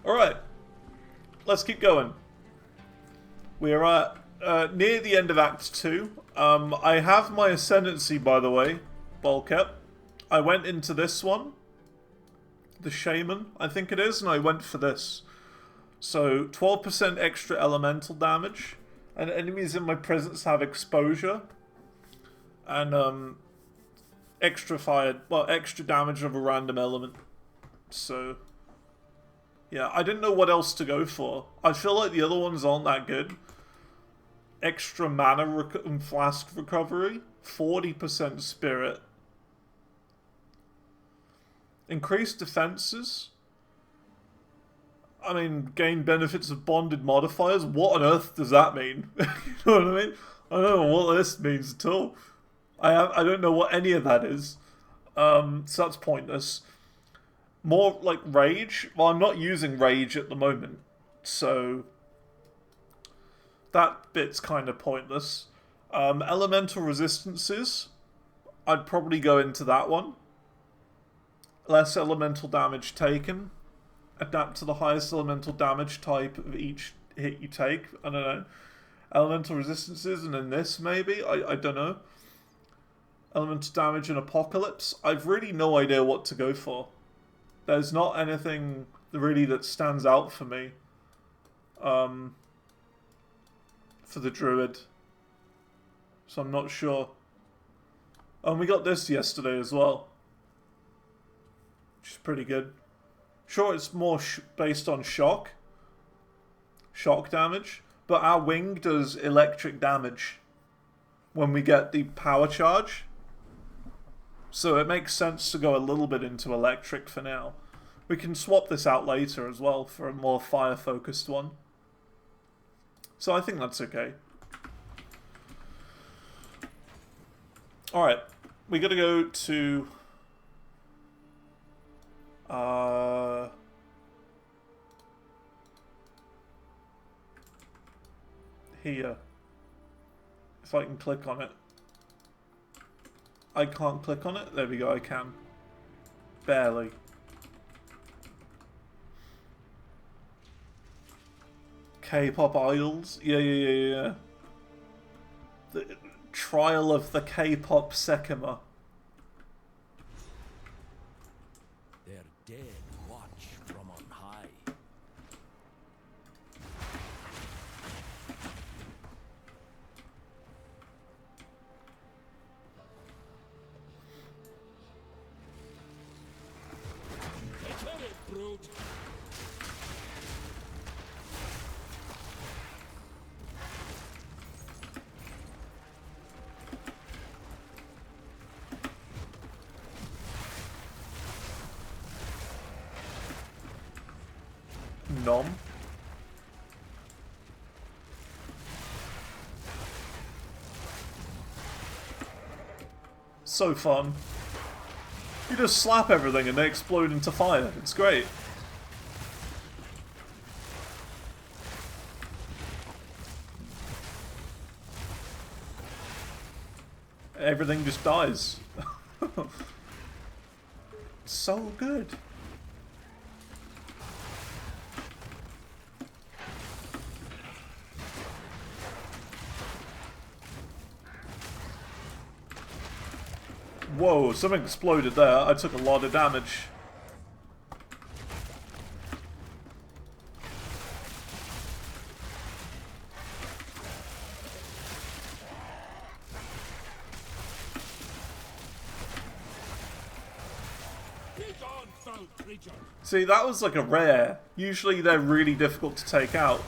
Alright, let's keep going. We're at near the end of Act 2. I have my Ascendancy, by the way, Bulkhead. I went into this one, the Shaman, I think it is, and I went for this. So, 12% extra elemental damage, and enemies in my presence have exposure, and extra damage of a random element. So, yeah, I didn't know what else to go for. I feel like the other ones aren't that good. Extra mana and flask recovery, 40% spirit. Increased defenses. I mean, gain benefits of bonded modifiers. What on earth does that mean? You know what I mean? I don't know what this means at all. I don't know what any of that is. So that's pointless. More like rage. Well, I'm not using rage at the moment, so that bit's kind of pointless. Elemental resistances. I'd probably go into that one. Less elemental damage taken. Adapt to the highest elemental damage type of each hit you take. I don't know. Elemental resistances, and then this maybe? I don't know. Elemental damage and apocalypse. I've really no idea what to go for. There's not anything really that stands out for me. For the Druid. So I'm not sure. And we got this yesterday as well. Which is pretty good. Sure, it's more based on shock. Shock damage. But our wing does electric damage when we get the power charge. So it makes sense to go a little bit into electric for now. We can swap this out later as well for a more fire-focused one. So I think that's okay. Alright, we gotta go to... here. If I can click on it. I can't click on it? There we go, I can. Barely. K-pop idols? Yeah. The trial of the K-pop Sekima. Their dead watch from on high. Brute. Nom. So fun. You just slap everything and they explode into fire. It's great. Everything just dies. So good. Whoa, something exploded there. I took a lot of damage. See, that was like a rare. Usually they're really difficult to take out.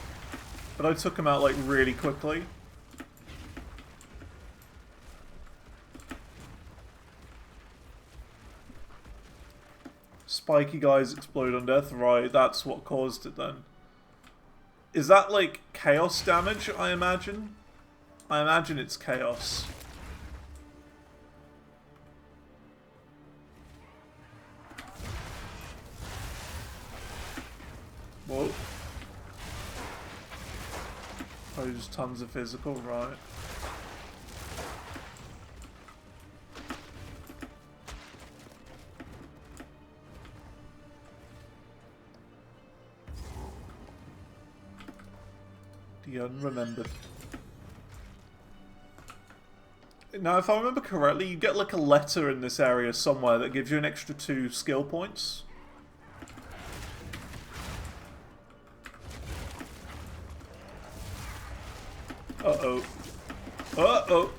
But I took them out like really quickly. Spiky guys explode on death. Right, that's what caused it then. Is that like chaos damage, I imagine? I imagine it's chaos. Whoa. Oh, just tons of physical, right. The Unremembered. Now, if I remember correctly, you get like a letter in this area somewhere that gives you an extra 2 skill points. Uh-oh. Uh-oh.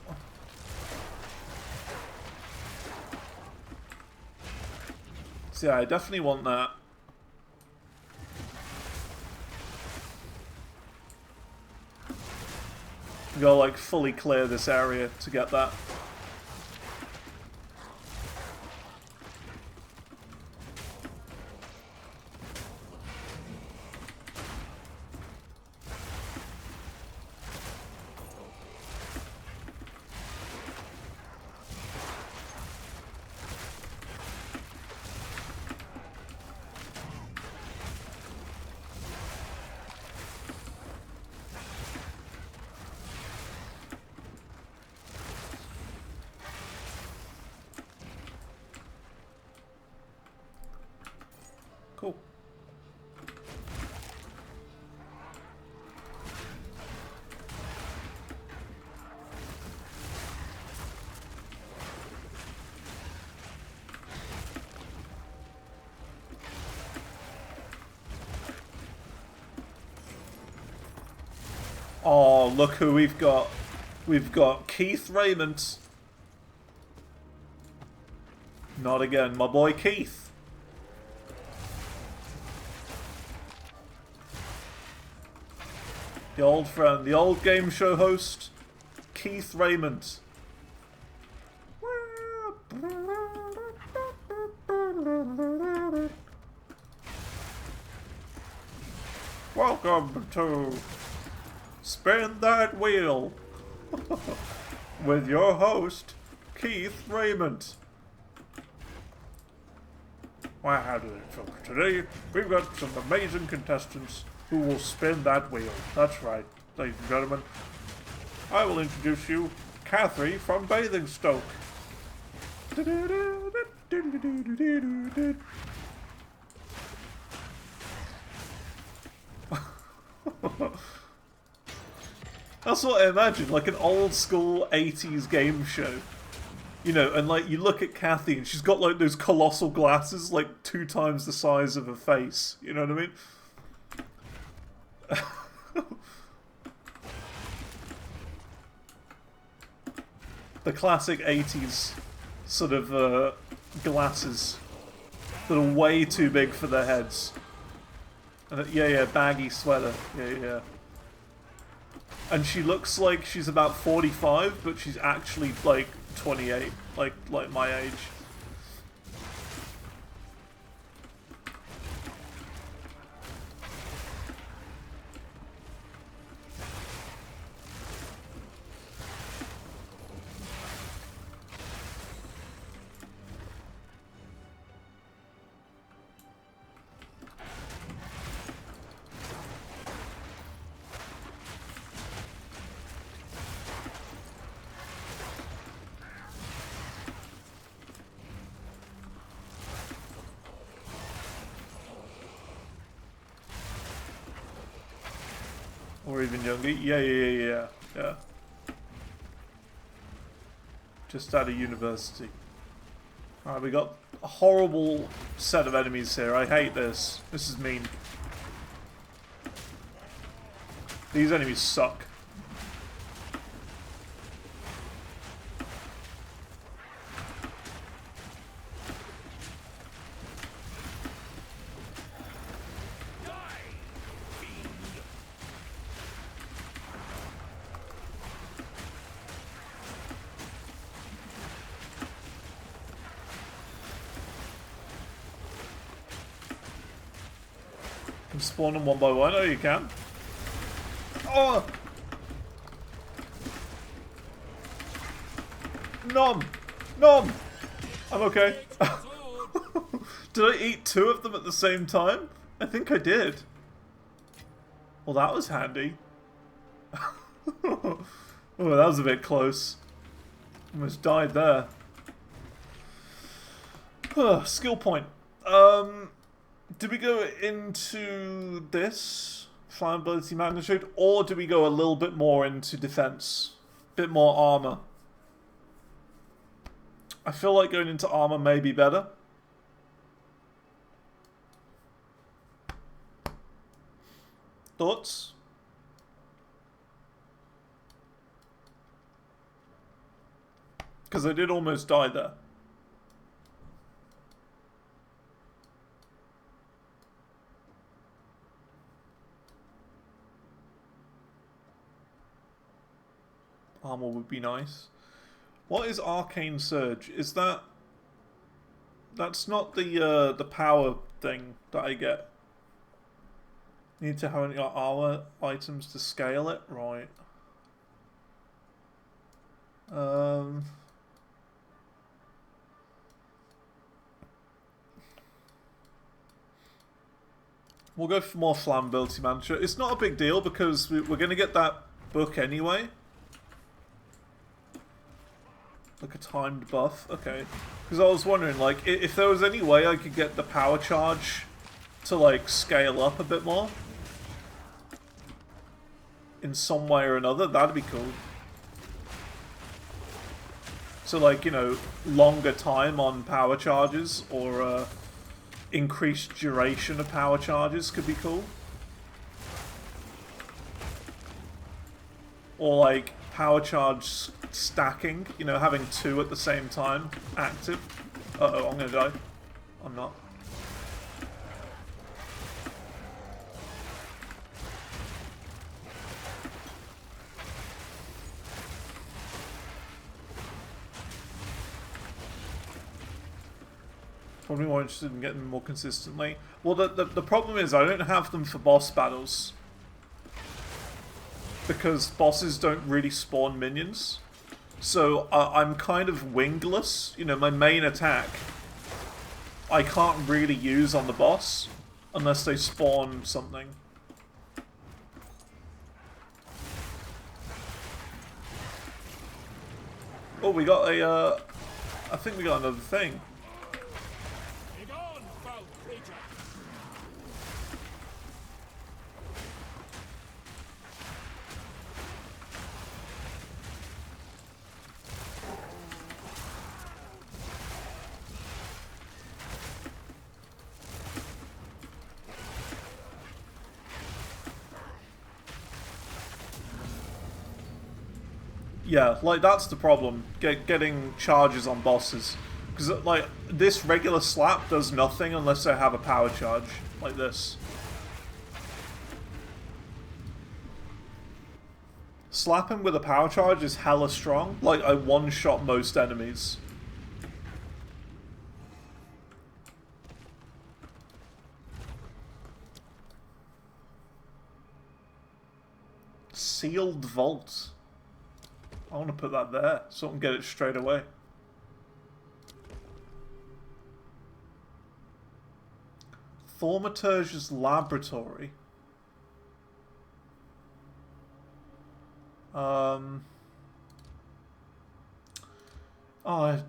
So yeah, I definitely want that. You gotta like fully clear this area to get that. Cool. Oh, look who we've got. We've got Keith Raymond. Not again, my boy Keith. The old friend, the old game show host, Keith Raymond. Welcome to Spin That Wheel with your host, Keith Raymond. Well, how do it feel? Today, we've got some amazing contestants who will spin that wheel. That's right, ladies and gentlemen. I will introduce you, Catherine from Basingstoke. That's what I imagine, like an old school 80s game show. You know, and like you look at Kathy and she's got like those colossal glasses, like 2 times the size of her face. You know what I mean? The classic 80s sort of glasses that are way too big for their heads. And yeah, baggy sweater. Yeah. And she looks like she's about 45, but she's actually like 28, like my age. Or even younger. Yeah. Just out of university. Alright, we got a horrible set of enemies here. I hate this. This is mean. These enemies suck. Spawn them one by one. Oh, you can. Oh! Nom! Nom! I'm okay. Did I eat 2 of them at the same time? I think I did. Well, that was handy. Oh, that was a bit close. Almost died there. Skill point. Did we go into this Flammability magnitude, or do we go a little bit more into defense? Bit more armor. I feel like going into armor may be better. Thoughts? Because I did almost die there. Armor would be nice. What is Arcane Surge? Is that... That's not the power thing that I get. Need to have any armor items to scale it? Right. We'll go for more Flammability Mantra. It's not a big deal because we're going to get that book anyway. Like a timed buff. Okay. Because I was wondering, like, if there was any way I could get the power charge to, like, scale up a bit more. In some way or another, that'd be cool. So, like, you know, longer time on power charges or increased duration of power charges could be cool. Or, like, power charge stacking, you know, having two at the same time active. Uh-oh, I'm gonna die. I'm not. Probably more interested in getting them more consistently. Well, the problem is I don't have them for boss battles. Because bosses don't really spawn minions. So I'm kind of wingless. You know, my main attack I can't really use on the boss unless they spawn something. Oh, we got a, I think we got another thing. Yeah, like, that's the problem, getting charges on bosses. Because, like, this regular slap does nothing unless I have a power charge, like this. Slapping with a power charge is hella strong. Like, I one-shot most enemies. Sealed Vault. I want to put that there, so I can get it straight away. Thaumaturge's Laboratory. Oh,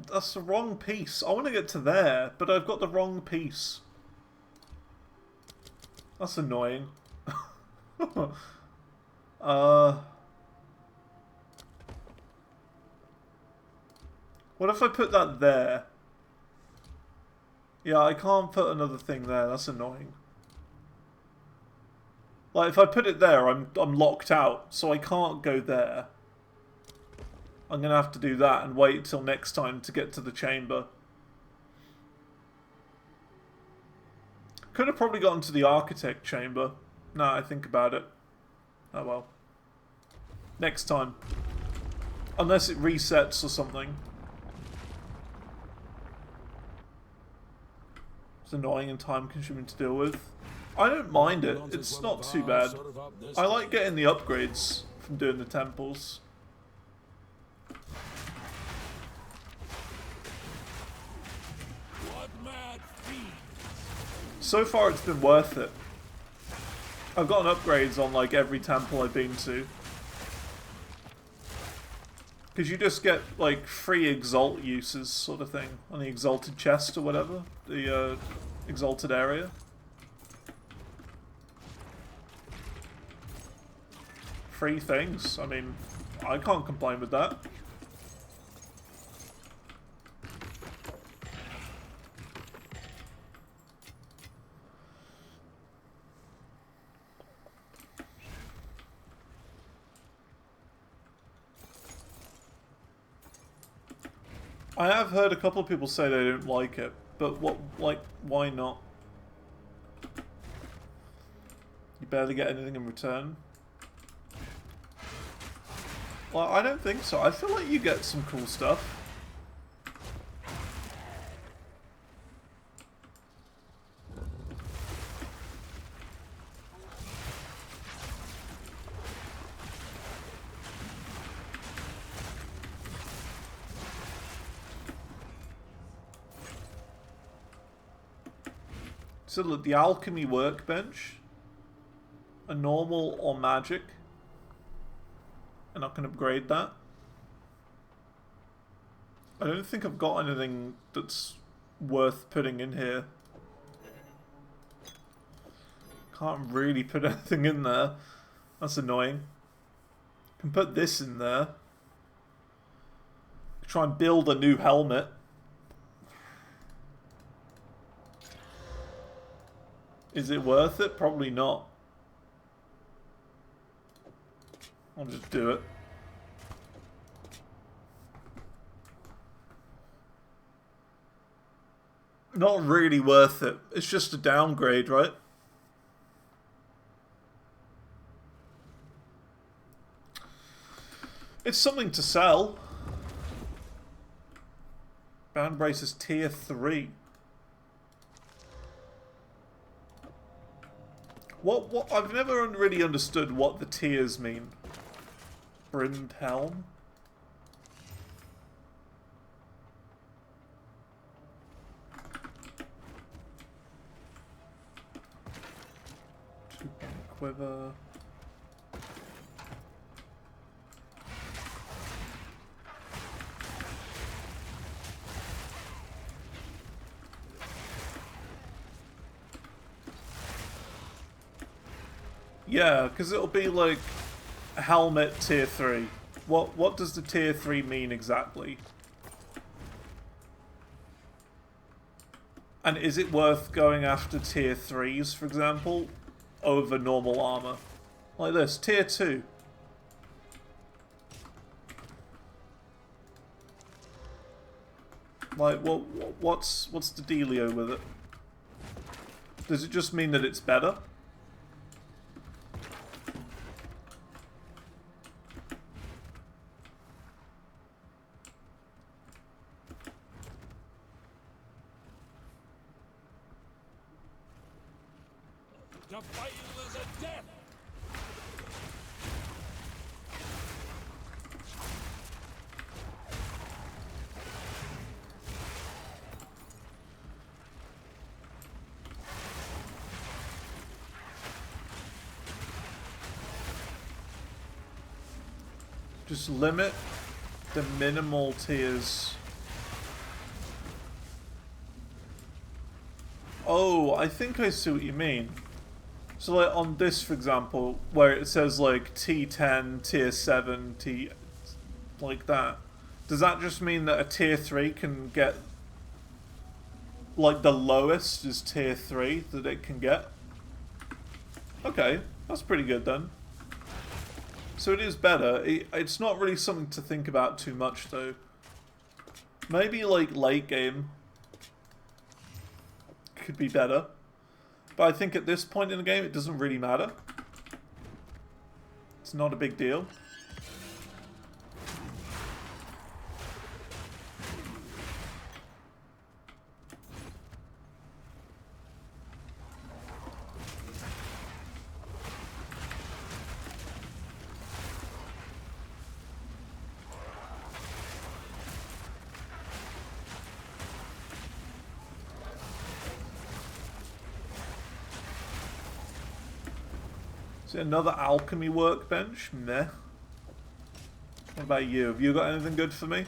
that's the wrong piece. I want to get to there, but I've got the wrong piece. That's annoying. What if I put that there? Yeah, I can't put another thing there. That's annoying. Like, if I put it there, I'm locked out, so I can't go there. I'm gonna have to do that and wait till next time to get to the chamber. Could have probably gotten to the architect chamber. Now I think about it. Oh well. Next time. Unless it resets or something. It's annoying and time consuming to deal with. I don't mind it. It's not too bad. I like getting the upgrades from doing the temples. So far it's been worth it. I've gotten upgrades on like every temple I've been to. Because you just get like free exalt uses sort of thing on the exalted chest or whatever. The exalted area. 3 things. I mean, I can't complain with that. I have heard a couple of people say they don't like it, but what, like, why not? You barely get anything in return. Well, I don't think so. I feel like you get some cool stuff. So look, the alchemy workbench, a normal or magic, and I can upgrade that. I don't think I've got anything that's worth putting in here. Can't really put anything in there. That's annoying. Can put this in there. Try and build a new helmet. Is it worth it? Probably not. I'll just do it. Not really worth it. It's just a downgrade, right? It's something to sell. Bound Brace is tier 3. What I've never really understood what the tiers mean. Brimmed Helm? Two-point quiver. Yeah, because it'll be like helmet tier 3. What does the tier 3 mean exactly? And is it worth going after tier 3s, for example, over normal armor? Like this, tier 2. Like, what's the dealio with it? Does it just mean that it's better? The fight is a death. Just limit the minimal tiers. Oh, I think I see what you mean. So like on this, for example, where it says like T10, tier 7, T... like that. Does that just mean that a tier 3 can get... like the lowest is tier 3 that it can get? Okay, that's pretty good then. So it is better. It's not really something to think about too much though. Maybe like late game could be better. But I think at this point in the game, it doesn't really matter. It's not a big deal. Another alchemy workbench? Meh. What about you? Have you got anything good for me?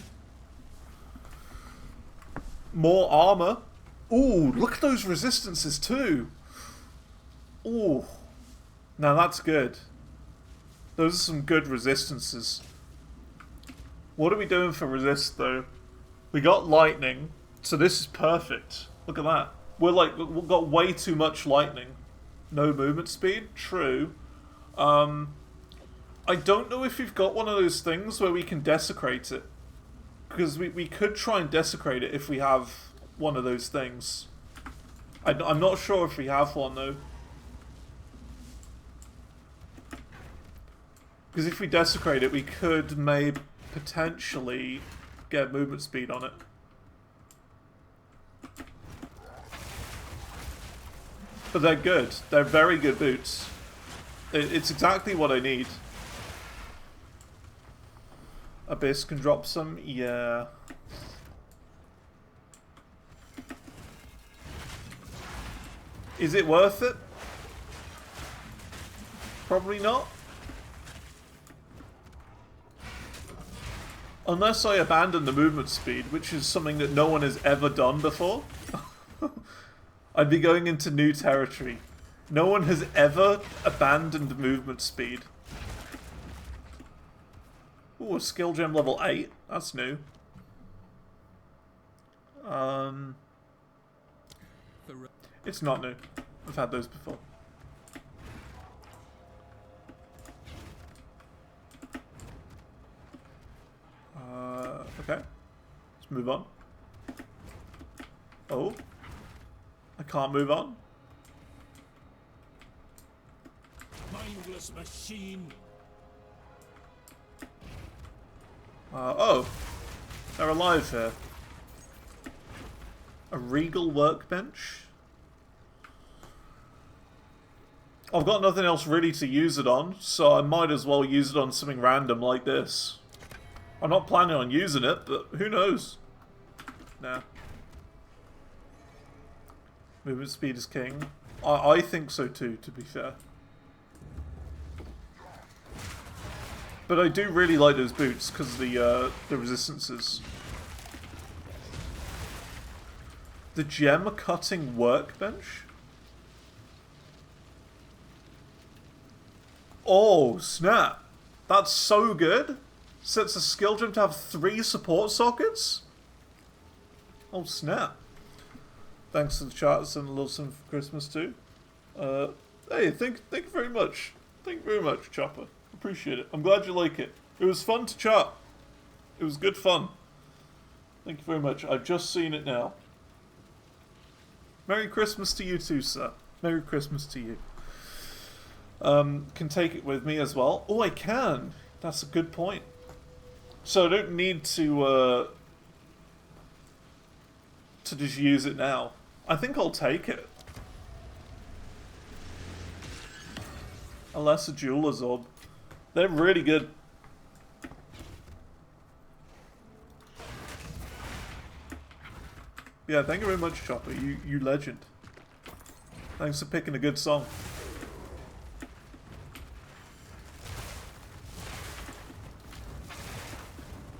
More armor. Ooh, look at those resistances too. Ooh. Now that's good. Those are some good resistances. What are we doing for resist, though? We got lightning, so this is perfect. Look at that. We've got way too much lightning. No movement speed? True. I don't know if we've got one of those things where we can desecrate it. Because we could try and desecrate it if we have one of those things. I'm not sure if we have one, though. Because if we desecrate it, we could maybe potentially get movement speed on it. But they're good. They're very good boots. It's exactly what I need. Abyss can drop some? Yeah. Is it worth it? Probably not. Unless I abandon the movement speed, which is something that no one has ever done before. I'd be going into new territory. No one has ever abandoned movement speed. Ooh, a skill gem level 8. That's new. It's not new. I've had those before. Okay. Let's move on. Oh. I can't move on. Mindless machine. Oh. They're alive here. A regal workbench? I've got nothing else really to use it on, so I might as well use it on something random like this. I'm not planning on using it, but who knows? Nah. Movement speed is king. I think so too, to be fair. But I do really like those boots because of the resistances. The gem cutting workbench? Oh, snap. That's so good. Sets a skill gem to have 3 support sockets? Oh, snap. Thanks to the chat, and a little something for Christmas too. Hey, thank you very much. Thank you very much, Chopper. Appreciate it. I'm glad you like it. It was fun to chat. It was good fun. Thank you very much. I've just seen it now. Merry Christmas to you too, sir. Merry Christmas to you. Can take it with me as well. Oh, I can. That's a good point. So I don't need to just use it now. I think I'll take it. A lesser jeweler's orb. They're really good. Yeah, thank you very much, Chopper. You legend. Thanks for picking a good song.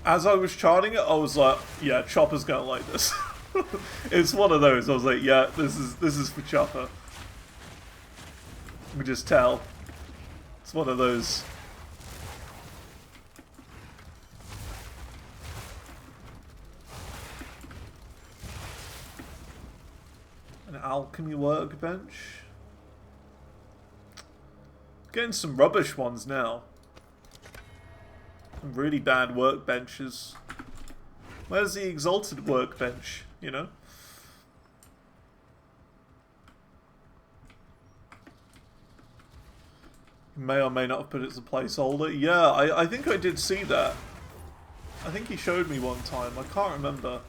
As I was charting it, I was like, yeah, Chopper's gonna like this. It's one of those. I was like, yeah, this is for Chopper. You can just tell. It's one of those. An alchemy workbench. Getting some rubbish ones now. Some really bad workbenches. Where's the exalted workbench, you know? May or may not have put it as a placeholder. Yeah, I think I did see that. I think he showed me one time. I can't remember.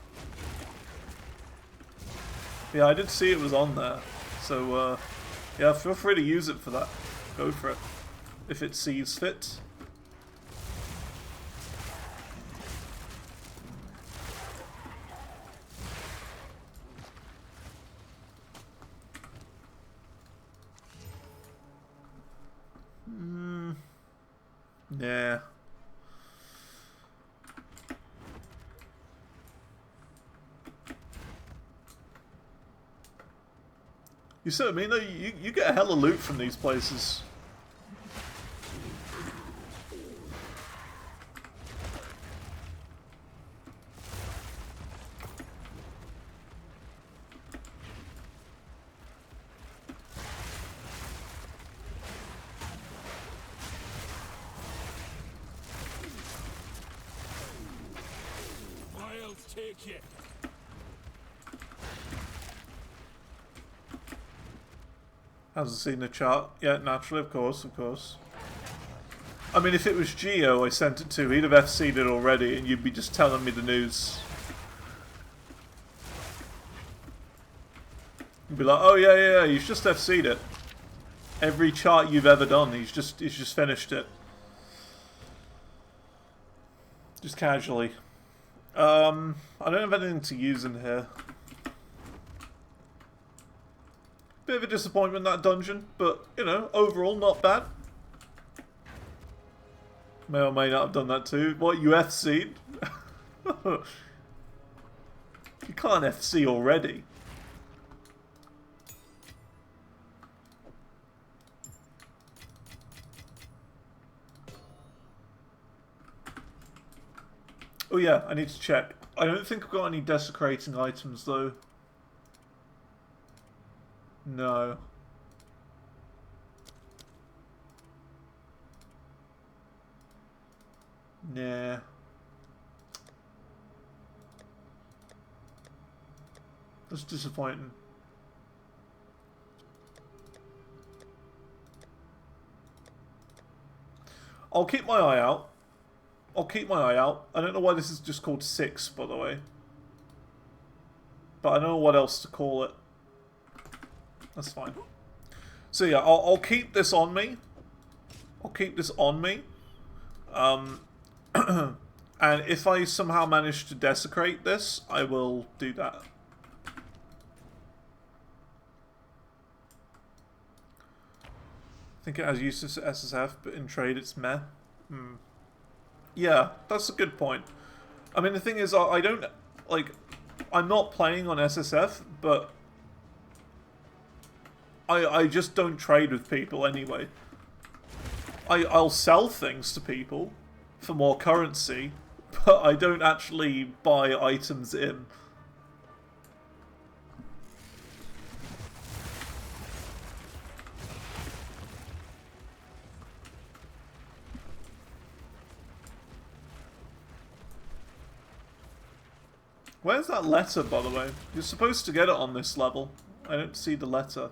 Yeah, I did see it was on there. So, yeah, feel free to use it for that. Go for it. If it sees fit. Yeah. You see what I mean though? You get a hella loot from these places. yet. Hasn't seen the chart yet, naturally, of course, of course. I mean, if it was Geo I sent it to, he'd have FC'd it already, and you'd be just telling me the news. You'd be like, oh yeah, he's just FC'd it. Every chart you've ever done, he's just finished it. Just casually. I don't have anything to use in here. Bit of a disappointment, that dungeon, but, you know, overall, not bad. May or may not have done that too. What, you FC'd? You can't FC already. Oh yeah, I need to check. I don't think I've got any desecrating items though. No. Nah. That's disappointing. I'll keep my eye out. I don't know why this is just called 6, by the way. But I don't know what else to call it. That's fine. So yeah, I'll keep this on me. And if I somehow manage to desecrate this, I will do that. I think it has use as SSF, but in trade it's meh. Yeah, that's a good point. I mean, the thing is, I don't, like, I'm not playing on SSF, but I just don't trade with people anyway. I'll sell things to people for more currency, but I don't actually buy items in. Where's that letter, by the way? You're supposed to get it on this level. I don't see the letter.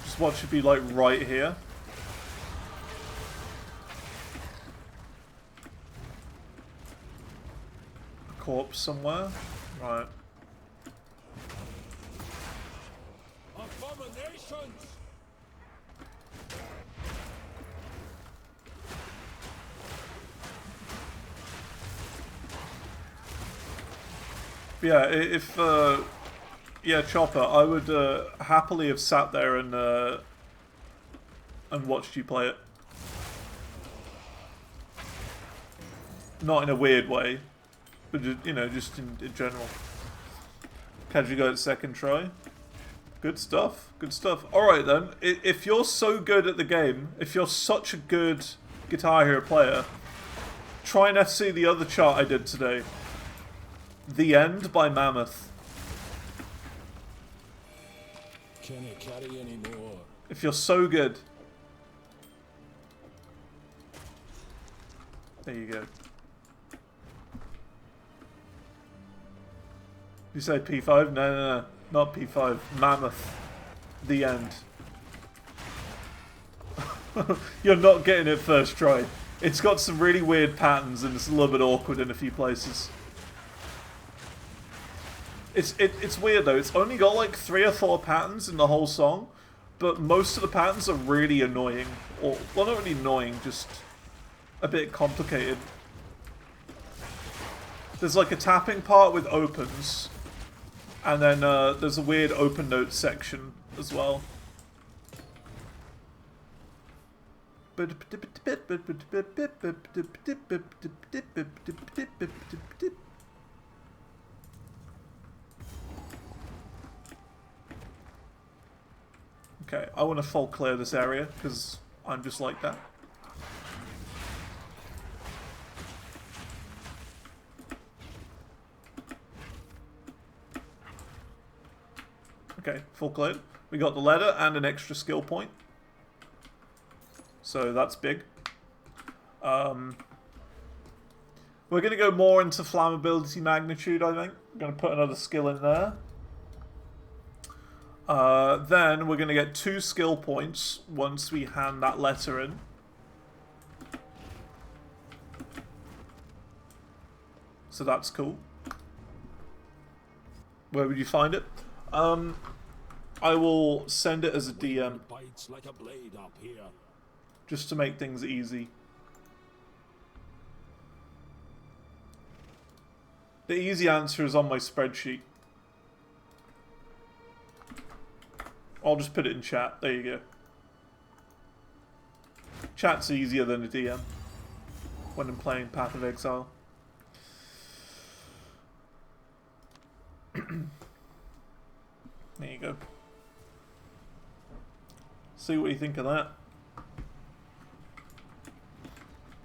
Just what should be like right here. A corpse somewhere. Right. Abominations! Yeah, if yeah, Chopper, I would happily have sat there and watched you play it. Not in a weird way, but just, you know, just in general. Catch you go at second try. Good stuff. Good stuff. Alright then, if you're so good at the game, if you're such a good Guitar Hero player, try and FC the other chart I did today. The End by Mammoth. Can I carry any more? If you're so good. There you go. You say P5? No, not P5. Mammoth. The End. You're not getting it first try. It's got some really weird patterns and it's a little bit awkward in a few places. It's weird though, it's only got like 3 or 4 patterns in the whole song, but most of the patterns are really annoying. Or, well, not really annoying, just a bit complicated. There's like a tapping part with opens, and then there's a weird open note section as well. Okay, I want to full clear this area, because I'm just like that. Okay, full cleared. We got the letter and an extra skill point. So that's big. We're going to go more into flammability magnitude, I think. I'm going to put another skill in there. Then we're going to get 2 skill points once we hand that letter in. So that's cool. Where would you find it? I will send it as a DM. Bites like a blade up here. Just to make things easy. The easy answer is on my spreadsheet. I'll just put it in chat. There you go. Chat's easier than a DM when I'm playing Path of Exile. There you go. See what you think of that.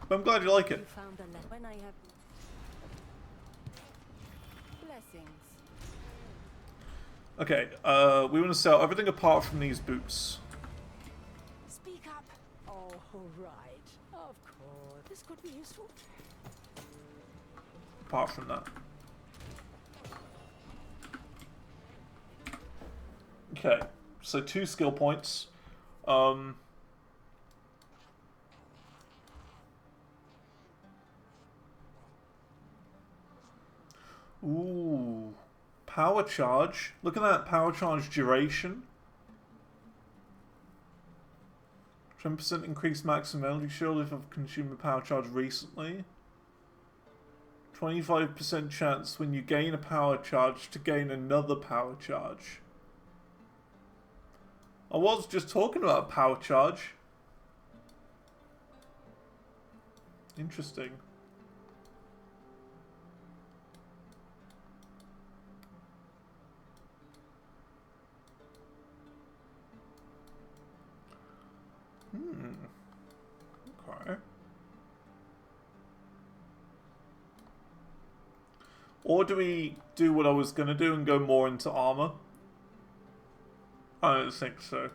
But I'm glad you like it. You found a letter when I have blessings. Okay, we want to sell everything apart from these boots. Speak up. Oh, right. Of course. This could be useful. Apart from that. Okay, so 2 skill points. Ooh. Power charge. Look at that power charge duration. 10% increased maximum energy shield if I've consumed a power charge recently. 25% chance when you gain a power charge to gain another power charge. I was just talking about power charge. Interesting. Okay. Or do we do what I was going to do and go more into armor? I don't think so.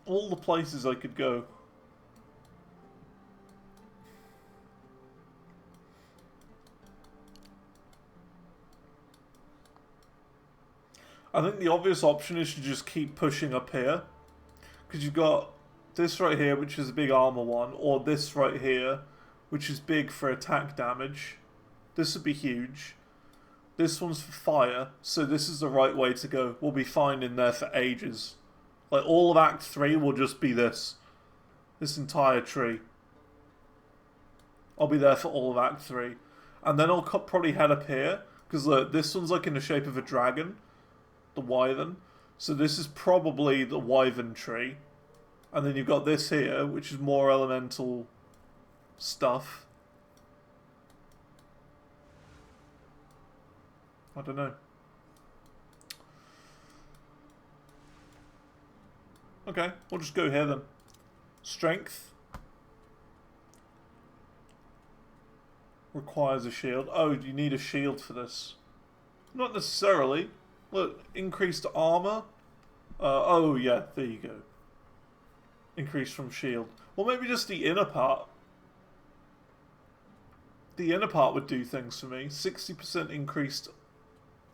All the places I could go. I think the obvious option is to just keep pushing up here. Because you've got this right here, which is a big armor one, or this right here, which is big for attack damage. This would be huge. This one's for fire, so this is the right way to go. We'll be fine in there for ages. Like, all of Act 3 will just be this. This entire tree. I'll be there for all of Act 3. And then I'll probably head up here, because this one's like in the shape of a dragon. The Wyvern. So this is probably the Wyvern tree. And then you've got this here, which is more elemental stuff. I don't know. Okay, we'll just go here then. Strength. Requires a shield. Oh, you need a shield for this. Not necessarily. Look, increased armor. Oh yeah, there you go. Increased from shield. Well, maybe just the inner part. The inner part would do things for me. 60% increased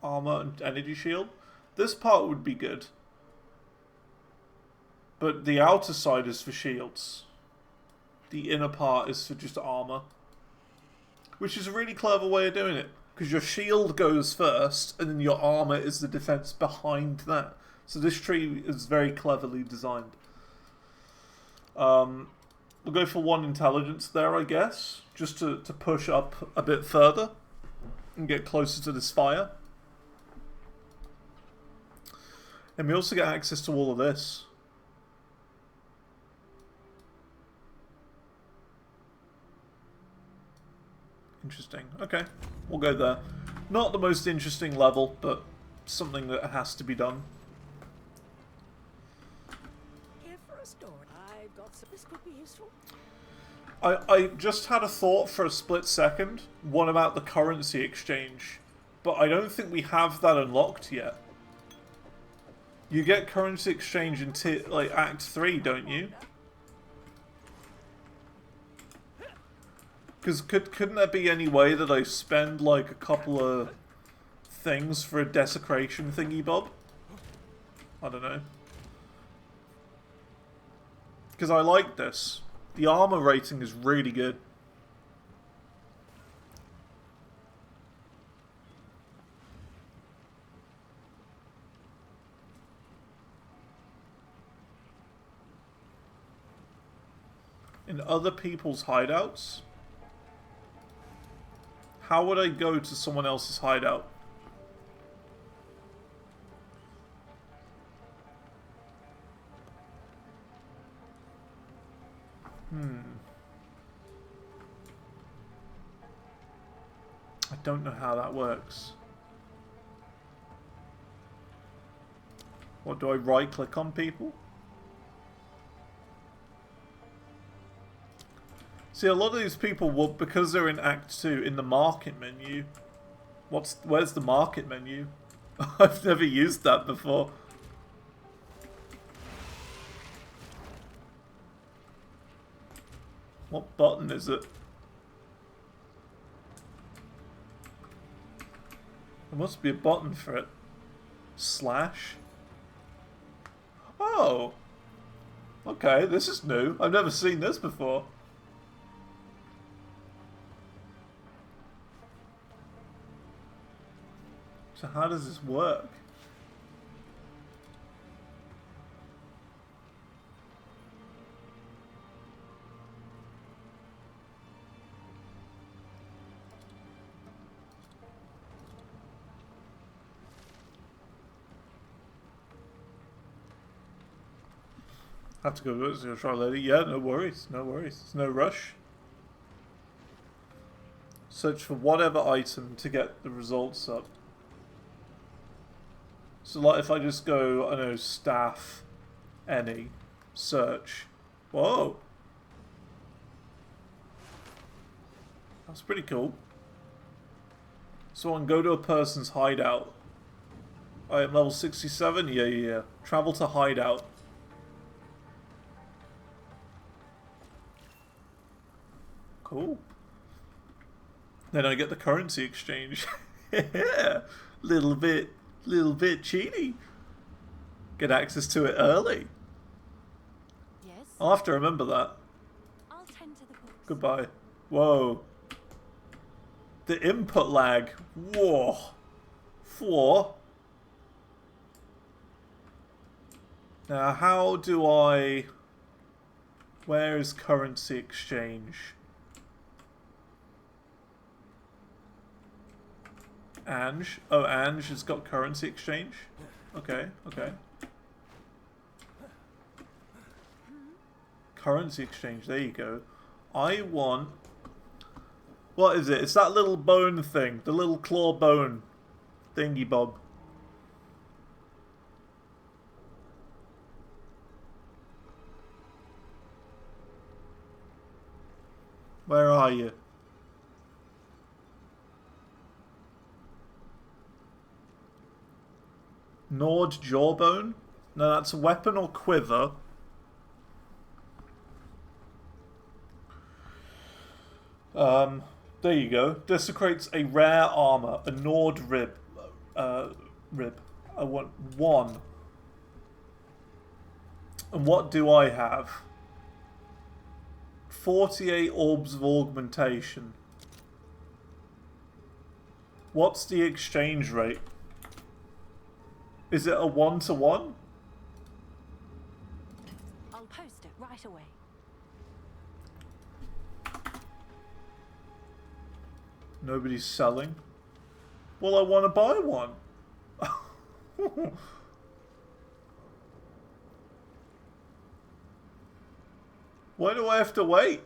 armor and energy shield. This part would be good. But the outer side is for shields. The inner part is for just armor. Which is a really clever way of doing it. Because your shield goes first, and then your armor is the defense behind that. So this tree is very cleverly designed. We'll go for 1 intelligence there, I guess. Just to push up a bit further. And get closer to this fire. And we also get access to all of this. Interesting. Okay, we'll go there. Not the most interesting level, but something that has to be done. Here for a store. I've got some. This could be useful. I just had a thought for a split second, one about the currency exchange, but I don't think we have that unlocked yet. You get currency exchange in like Act 3, don't you? Because couldn't there be any way that I spend like a couple of things for a desecration thingy bob? I don't know. Because I like this. The armor rating is really good. In other people's hideouts? How would I go to someone else's hideout? I don't know how that works. What, do I right click on people? See, a lot of these people will, because they're in Act 2, in the market menu. Where's the market menu? I've never used that before. What button is it? There must be a button for it. Slash? Oh! Okay, this is new. I've never seen this before. So how does this work? Have to go try later. Yeah, no worries, no worries. There's no rush. Search for whatever item to get the results up. So like if I just go, I don't know, staff, any, search. Whoa. That's pretty cool. So I can go to a person's hideout. I am level 67? Yeah. Travel to hideout. Cool. Then I get the currency exchange. Yeah. Little bit cheaty. Get access to it early. Yes. I'll have to remember that. I'll tend to the books. Goodbye. Whoa. The input lag. Whoa. 4. Now, how do I... Where is currency exchange? Ange. Oh, Ange has got currency exchange? Okay. Currency exchange, there you go. I want... What is it? It's that little bone thing. The little claw bone thingy bob. Where are you? Gnawed jawbone? No, that's a weapon or quiver. There you go. Desecrates a rare armor. A gnawed rib. Rib. I want 1. And what do I have? 48 orbs of augmentation. What's the exchange rate? Is it a 1-to-1? I'll post it right away. Nobody's selling. Well, I want to buy one. Why do I have to wait?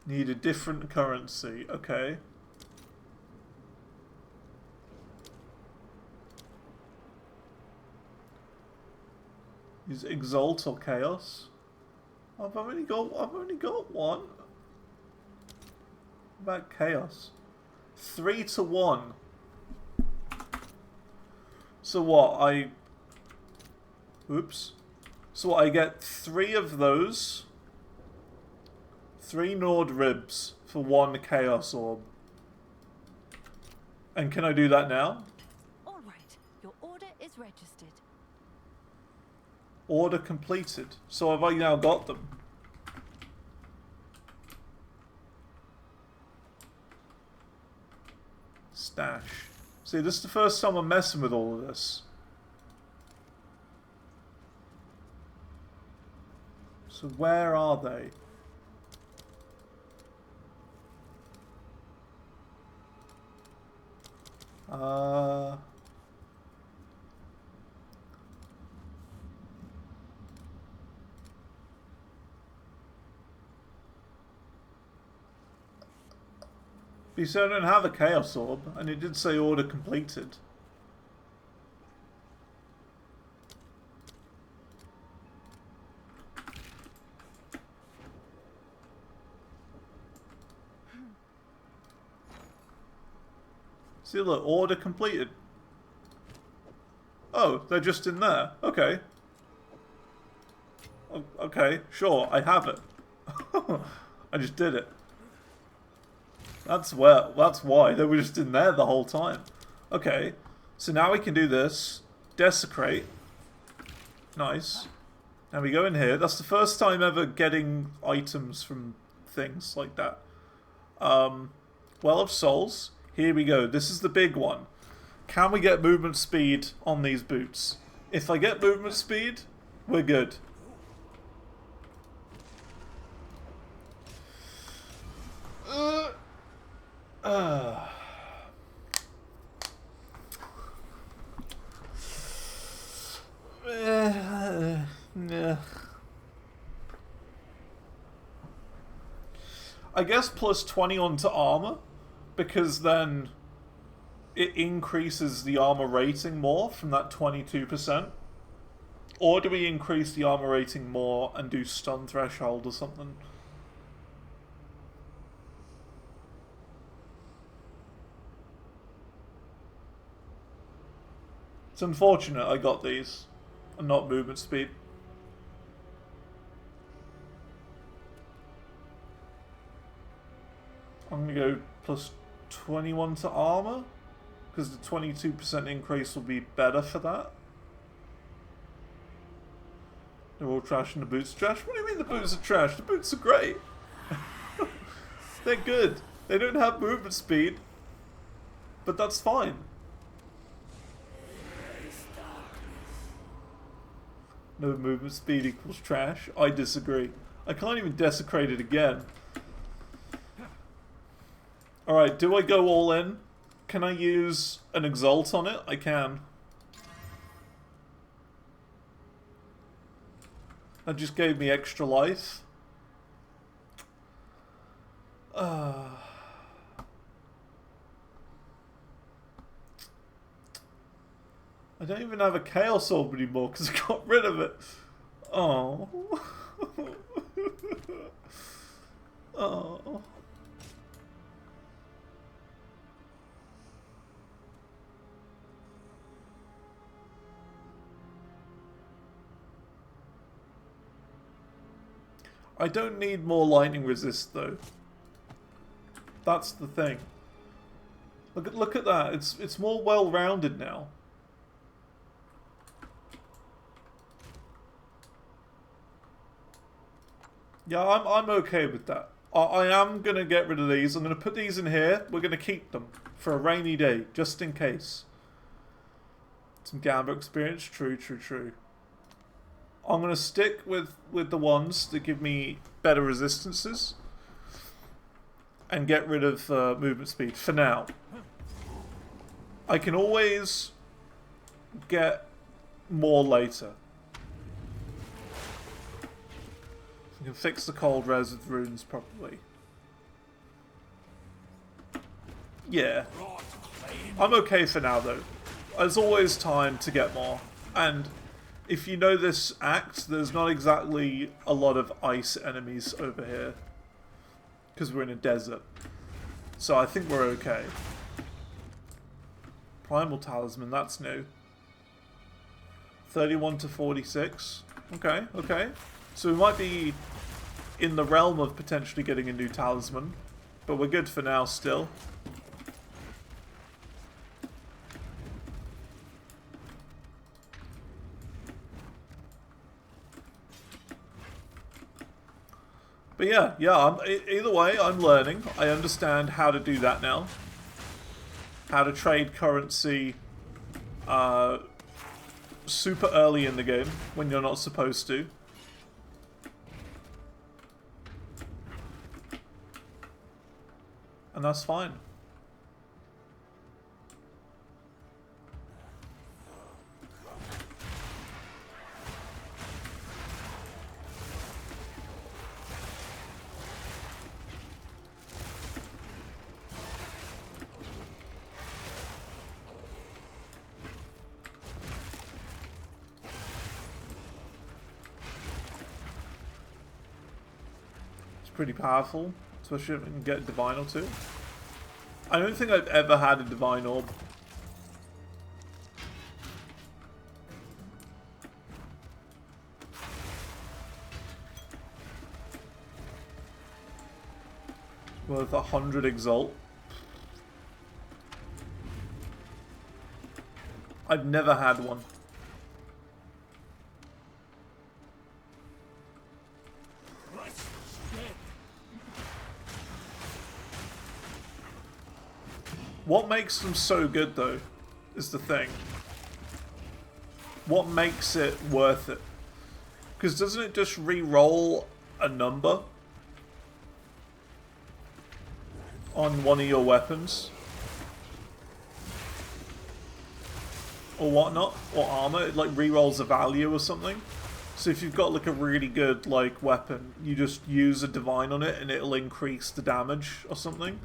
Need a different currency. Okay. Is Exalt or Chaos? I've only got one. What about chaos? 3 to 1. So what, oops. So what, I get 3 of those. 3 Nord ribs for 1 chaos orb. And can I do that now? All right, your order is registered. Order completed. So have I now got them? Stash. See, this is the first time I'm messing with all of this. So where are they? You said I don't have a Chaos Orb, and it did say order completed. See, look, order completed. Oh, they're just in there. Okay. Okay, sure, I have it. I just did it. That's why. They were just in there the whole time. Okay, so now we can do this. Desecrate. Nice. Now we go in here. That's the first time ever getting items from things like that. Well of Souls. Here we go. This is the big one. Can we get movement speed on these boots? If I get movement speed, we're good. I guess plus 20 onto armor, because then it increases the armor rating more from that 22%. Or do we increase the armor rating more and do stun threshold or something? It's unfortunate I got these and not movement speed. I'm going to go plus 21 to armor, because the 22% increase will be better for that. They're all trash and the boots are trash? What do you mean the boots are trash? The boots are great. They're good. They don't have movement speed, but that's fine. No movement speed equals trash. I disagree. I can't even desecrate it again. Alright, do I go all in? Can I use an Exalt on it? I can. That just gave me extra life. I don't even have a Chaos Orb anymore because I got rid of it. Oh. Oh. I don't need more lightning resist though. That's the thing. Look at that. It's more well-rounded now. Yeah, I'm okay with that. I am gonna get rid of these. I'm gonna put these in here. We're gonna keep them for a rainy day, just in case. Some Gamba experience. True. I'm going to stick with the ones that give me better resistances and get rid of movement speed for now. I can always get more later. I can fix the cold res with runes probably. Yeah. I'm okay for now though. There's always time to get more. And if you know this act, there's not exactly a lot of ice enemies over here. Because we're in a desert. So I think we're okay. Primal Talisman, that's new. 31 to 46. Okay, okay. So we might be in the realm of potentially getting a new talisman. But we're good for now still. But yeah, either way, I'm learning. I understand how to do that now. How to trade currency super early in the game when you're not supposed to. And that's fine. Pretty powerful, especially if I can get a divine or two. I don't think I've ever had a divine orb. Worth 100 exalt. I've never had one. What makes them so good, though, is the thing. What makes it worth it? Because doesn't it just re-roll a number on one of your weapons? Or whatnot? Or armor? It like re-rolls a value or something? So if you've got like a really good like weapon, you just use a divine on it and it'll increase the damage or something?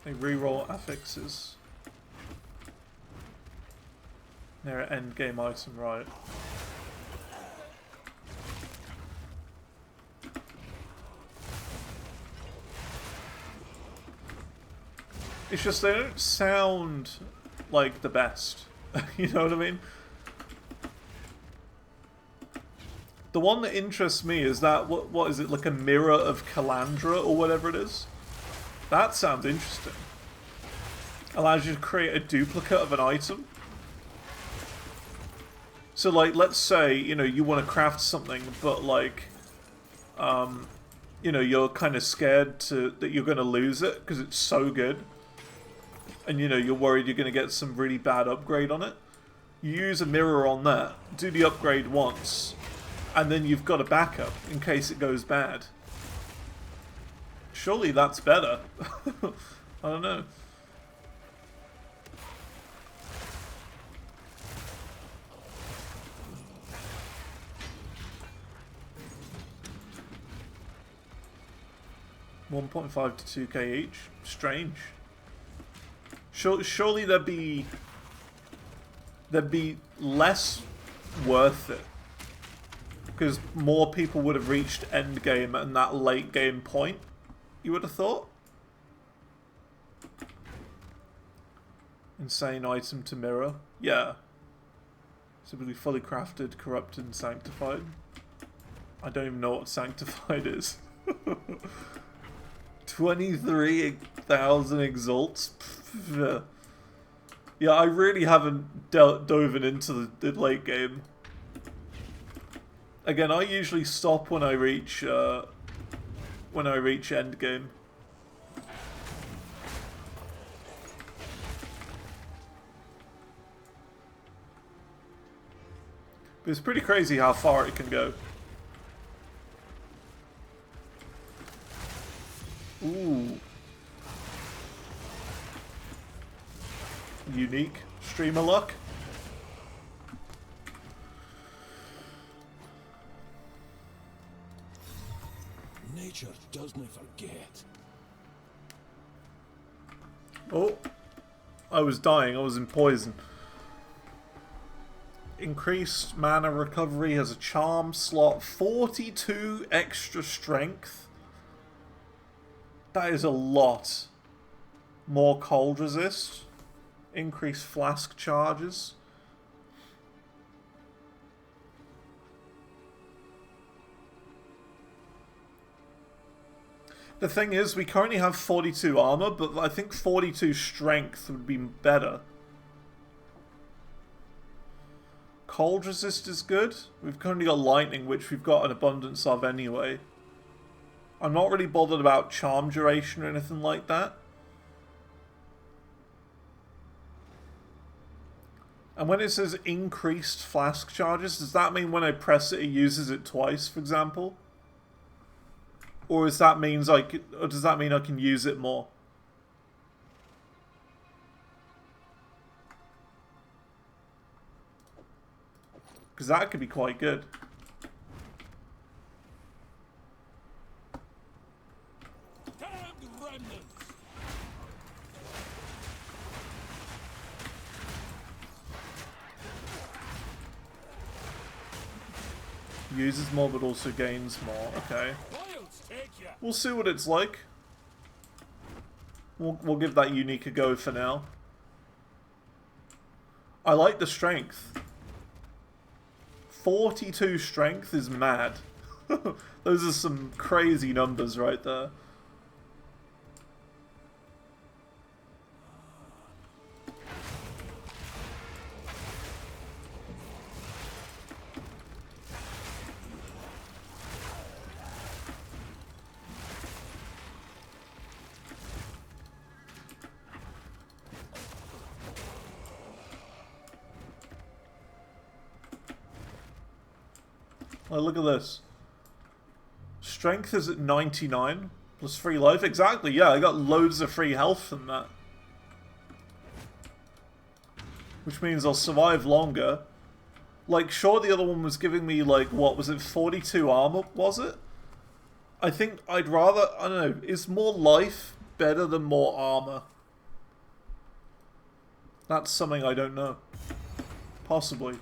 They reroll affixes. They're an endgame item, right? It's just they don't sound like the best. You know what I mean? The one that interests me is that, what is it, like a mirror of Calandra or whatever it is? That sounds interesting. Allows you to create a duplicate of an item. So like, let's say, you know, you want to craft something, but like, you know, you're kind of scared that you're going to lose it because it's so good. And you know, you're worried you're going to get some really bad upgrade on it. You use a mirror on that, do the upgrade once, and then you've got a backup in case it goes bad. Surely that's better. I don't know. $1.5 to 2k each. Strange. Surely there'd be less worth it. Because more people would have reached endgame and that late game point. You would have thought? Insane item to mirror. Yeah. Simply fully crafted, corrupted, and sanctified. I don't even know what sanctified is. 23,000 exalts. Yeah, I really haven't dove into the late game. Again, I usually stop when I reach endgame. But it's pretty crazy how far it can go. Ooh. Unique streamer luck. nature doesn't forget. Oh, I was dying. I was in poison. Increased mana recovery has a charm slot. 42 extra strength. That is a lot. More cold resist. Increased flask charges. The thing is, we currently have 42 armor, but I think 42 strength would be better. Cold resist is good. We've currently got lightning, which we've got an abundance of anyway. I'm not really bothered about charm duration or anything like that. And when it says increased flask charges, does that mean when I press it, it uses it twice, for example? Or does that mean I can use it more? Because that could be quite good. Uses more but also gains more. Okay. We'll see what it's like. We'll give that unique a go for now. I like the strength. 42 strength is mad. Those are some crazy numbers right there. Well, look at this. Strength is at 99, plus free life. Exactly, yeah, I got loads of free health from that. Which means I'll survive longer. Like, sure, the other one was giving me, like, what was it, 42 armor, was it? I think I'd rather, I don't know, is more life better than more armor? That's something I don't know. Possibly.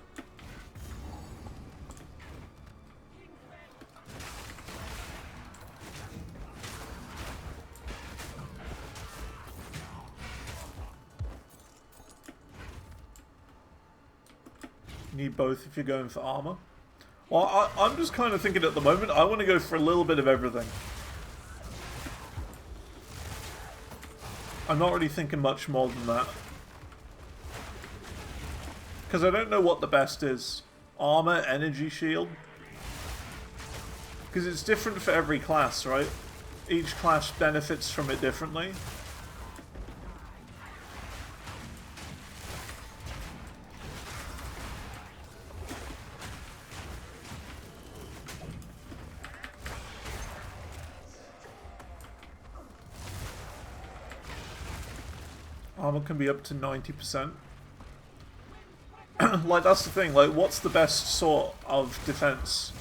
Need both if you're going for armor. Well, I'm just kind of thinking at the moment, I want to go for a little bit of everything. I'm not really thinking much more than that. Because I don't know what the best is. Armor, energy shield. Because it's different for every class, right? Each class benefits from it differently. Armor can be up to 90%. Like, that's the thing. Like, what's the best sort of defense?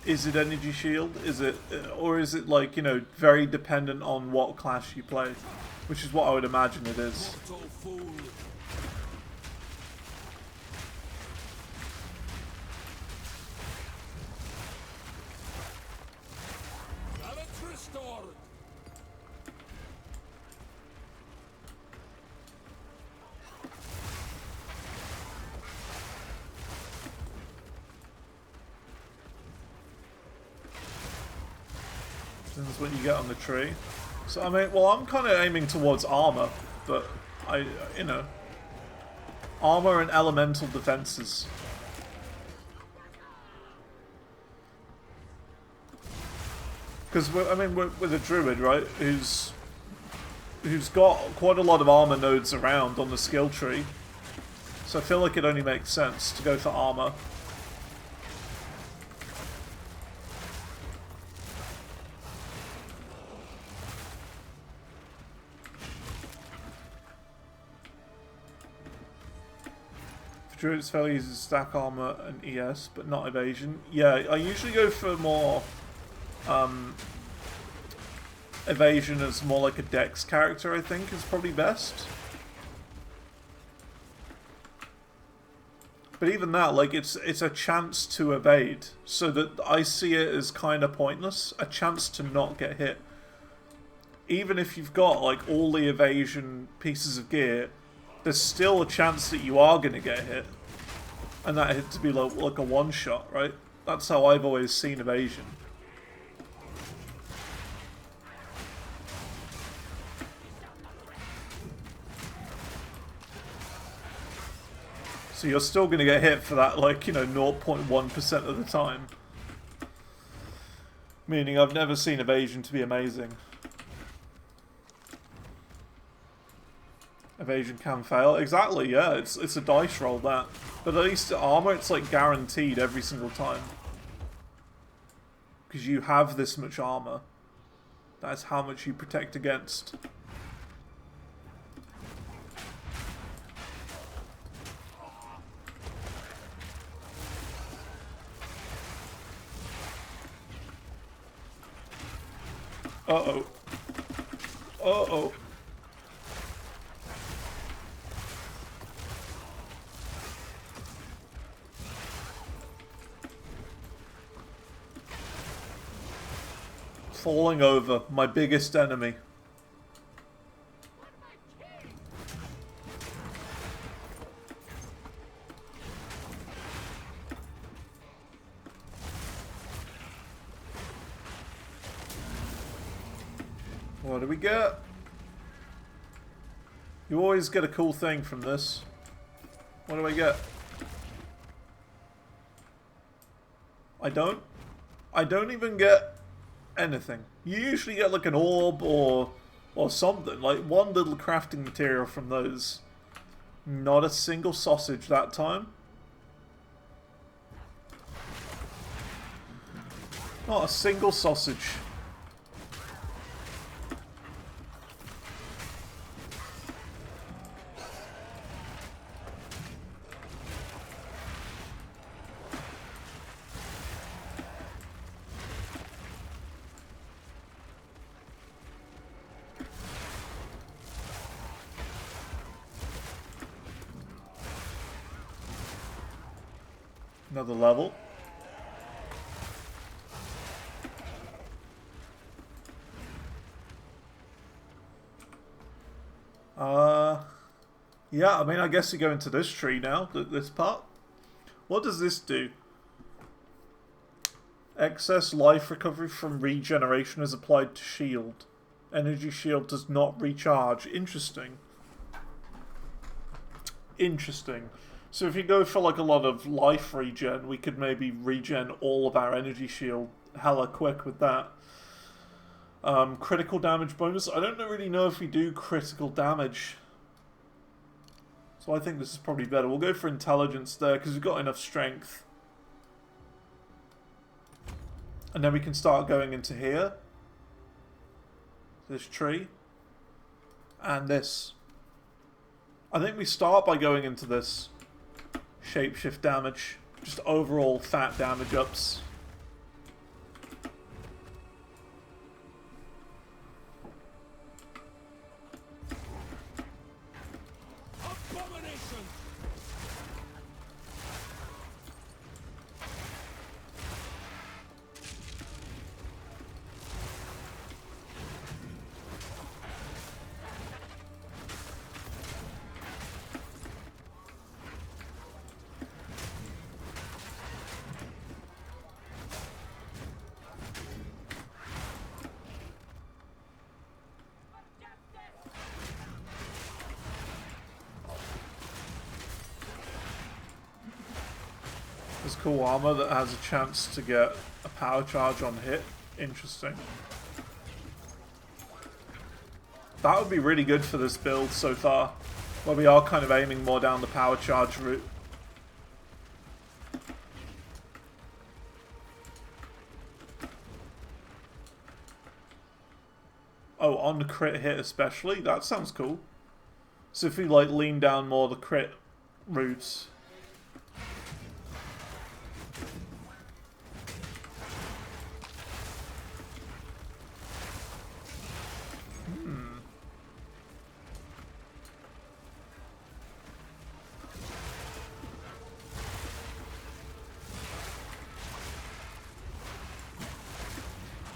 Is it energy shield? Is it, or is it like, you know, very dependent on what class you play? Which is what I would imagine it is. Depends what you get on the tree. So, I mean, well, I'm kind of aiming towards armor, but you know, armor and elemental defenses. Because, I mean, we're with a druid, right, who's got quite a lot of armor nodes around on the skill tree. So I feel like it only makes sense to go for armor. Druid's fairly uses stack armor and ES, but not evasion. Yeah, I usually go for more evasion as more like a dex character, I think, is probably best. But even that, like, it's a chance to evade, so that I see it as kind of pointless. A chance to not get hit. Even if you've got, like, all the evasion pieces of gear, there's still a chance that you are going to get hit. And that hit to be like a one-shot, right? That's how I've always seen evasion. So you're still going to get hit for that, like, you know, 0.1% of the time. Meaning I've never seen evasion to be amazing. Evasion can fail. Exactly, yeah, it's a dice roll, that. But at least armor, it's like guaranteed every single time. Because you have this much armor. That's how much you protect against. Uh-oh. Uh-oh. Falling over, my biggest enemy. What do we get? You always get a cool thing from this. What do I get? I don't even get anything. You usually get like an orb or something, like one little crafting material from those. Not a single sausage that time. Not a single sausage. Another level. Yeah, I mean, I guess we go into this tree now, this part. What does this do? Excess life recovery from regeneration is applied to shield. Energy shield does not recharge. Interesting. Interesting. So if you go for like a lot of life regen, we could maybe regen all of our energy shield hella quick with that. Critical damage bonus. I don't really know if we do critical damage. So I think this is probably better. We'll go for intelligence there because we've got enough strength. And then we can start going into here. This tree. And this. I think we start by going into this. Shapeshift damage. Just overall fat damage ups. There's cool armor that has a chance to get a power charge on hit. Interesting. That would be really good for this build so far, where we are kind of aiming more down the power charge route. Oh, on the crit hit especially? That sounds cool. So if we like lean down more the crit routes,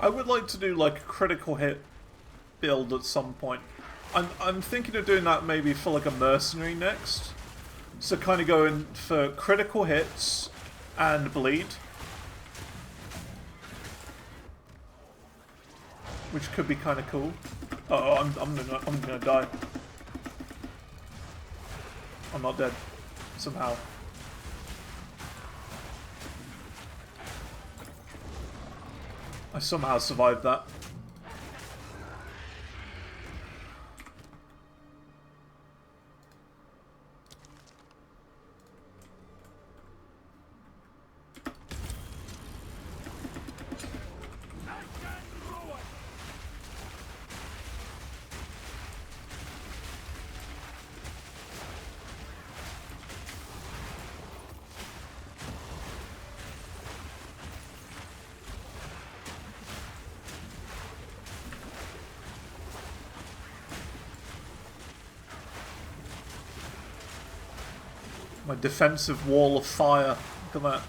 I would like to do like a critical hit build at some point. I'm thinking of doing that maybe for like a mercenary next. So kind of going for critical hits and bleed. Which could be kind of cool. Uh oh, I'm gonna die. I'm not dead. Somehow. I somehow survived that. My defensive wall of fire. Look at that.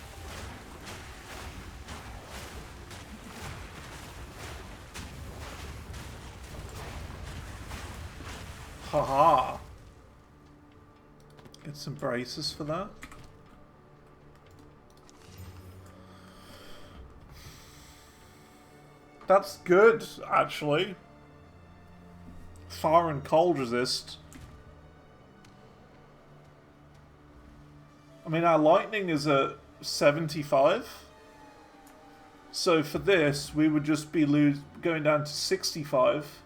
Haha. Get some braces for that. That's good, actually. Fire and cold resist. I mean, our lightning is at 75. So for this, we would just be going down to 65.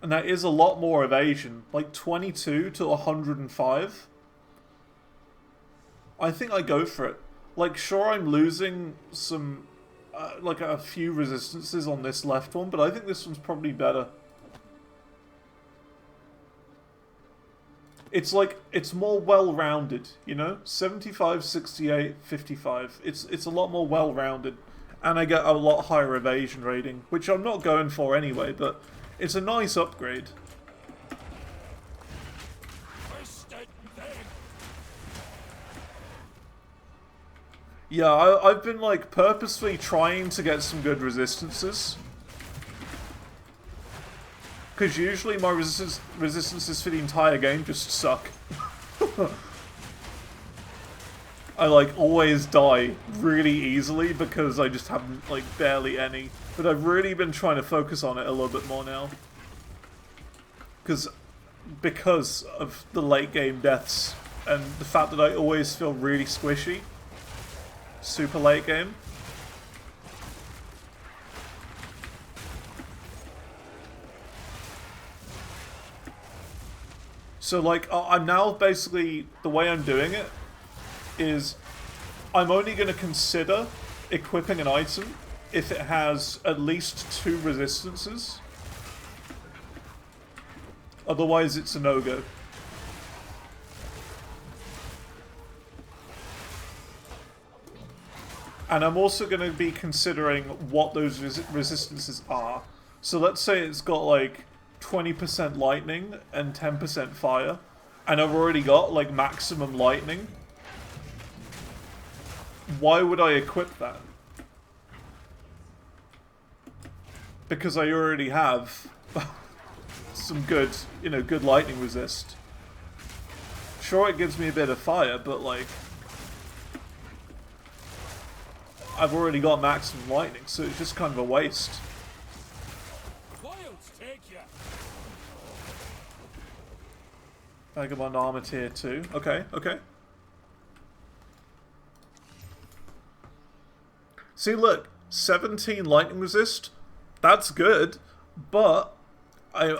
And that is a lot more evasion. Like 22 to 105. I think I go for it. Like, sure, I'm losing some, like a few resistances on this left one, but I think this one's probably better. It's like, it's more well-rounded, you know? 75, 68, 55. It's a lot more well-rounded. And I get a lot higher evasion rating, which I'm not going for anyway, but it's a nice upgrade. Yeah, I've been like purposely trying to get some good resistances. Because usually my resistances for the entire game just suck. I like always die really easily because I just have like barely any. But I've really been trying to focus on it a little bit more now. Because of the late game deaths and the fact that I always feel really squishy. Super late game. So like, I'm now basically, the way I'm doing it is I'm only going to consider equipping an item if it has at least 2 resistances. Otherwise it's a no-go. And I'm also going to be considering what those resistances are. So let's say it's got like 20% lightning and 10% fire. And I've already got like maximum lightning. Why would I equip that? Because I already have some good, you know, good lightning resist. Sure, it gives me a bit of fire, but like, I've already got maximum lightning, so it's just kind of a waste. Vagabond armor tier 2. Okay, okay. See, look, 17 lightning resist. That's good, but I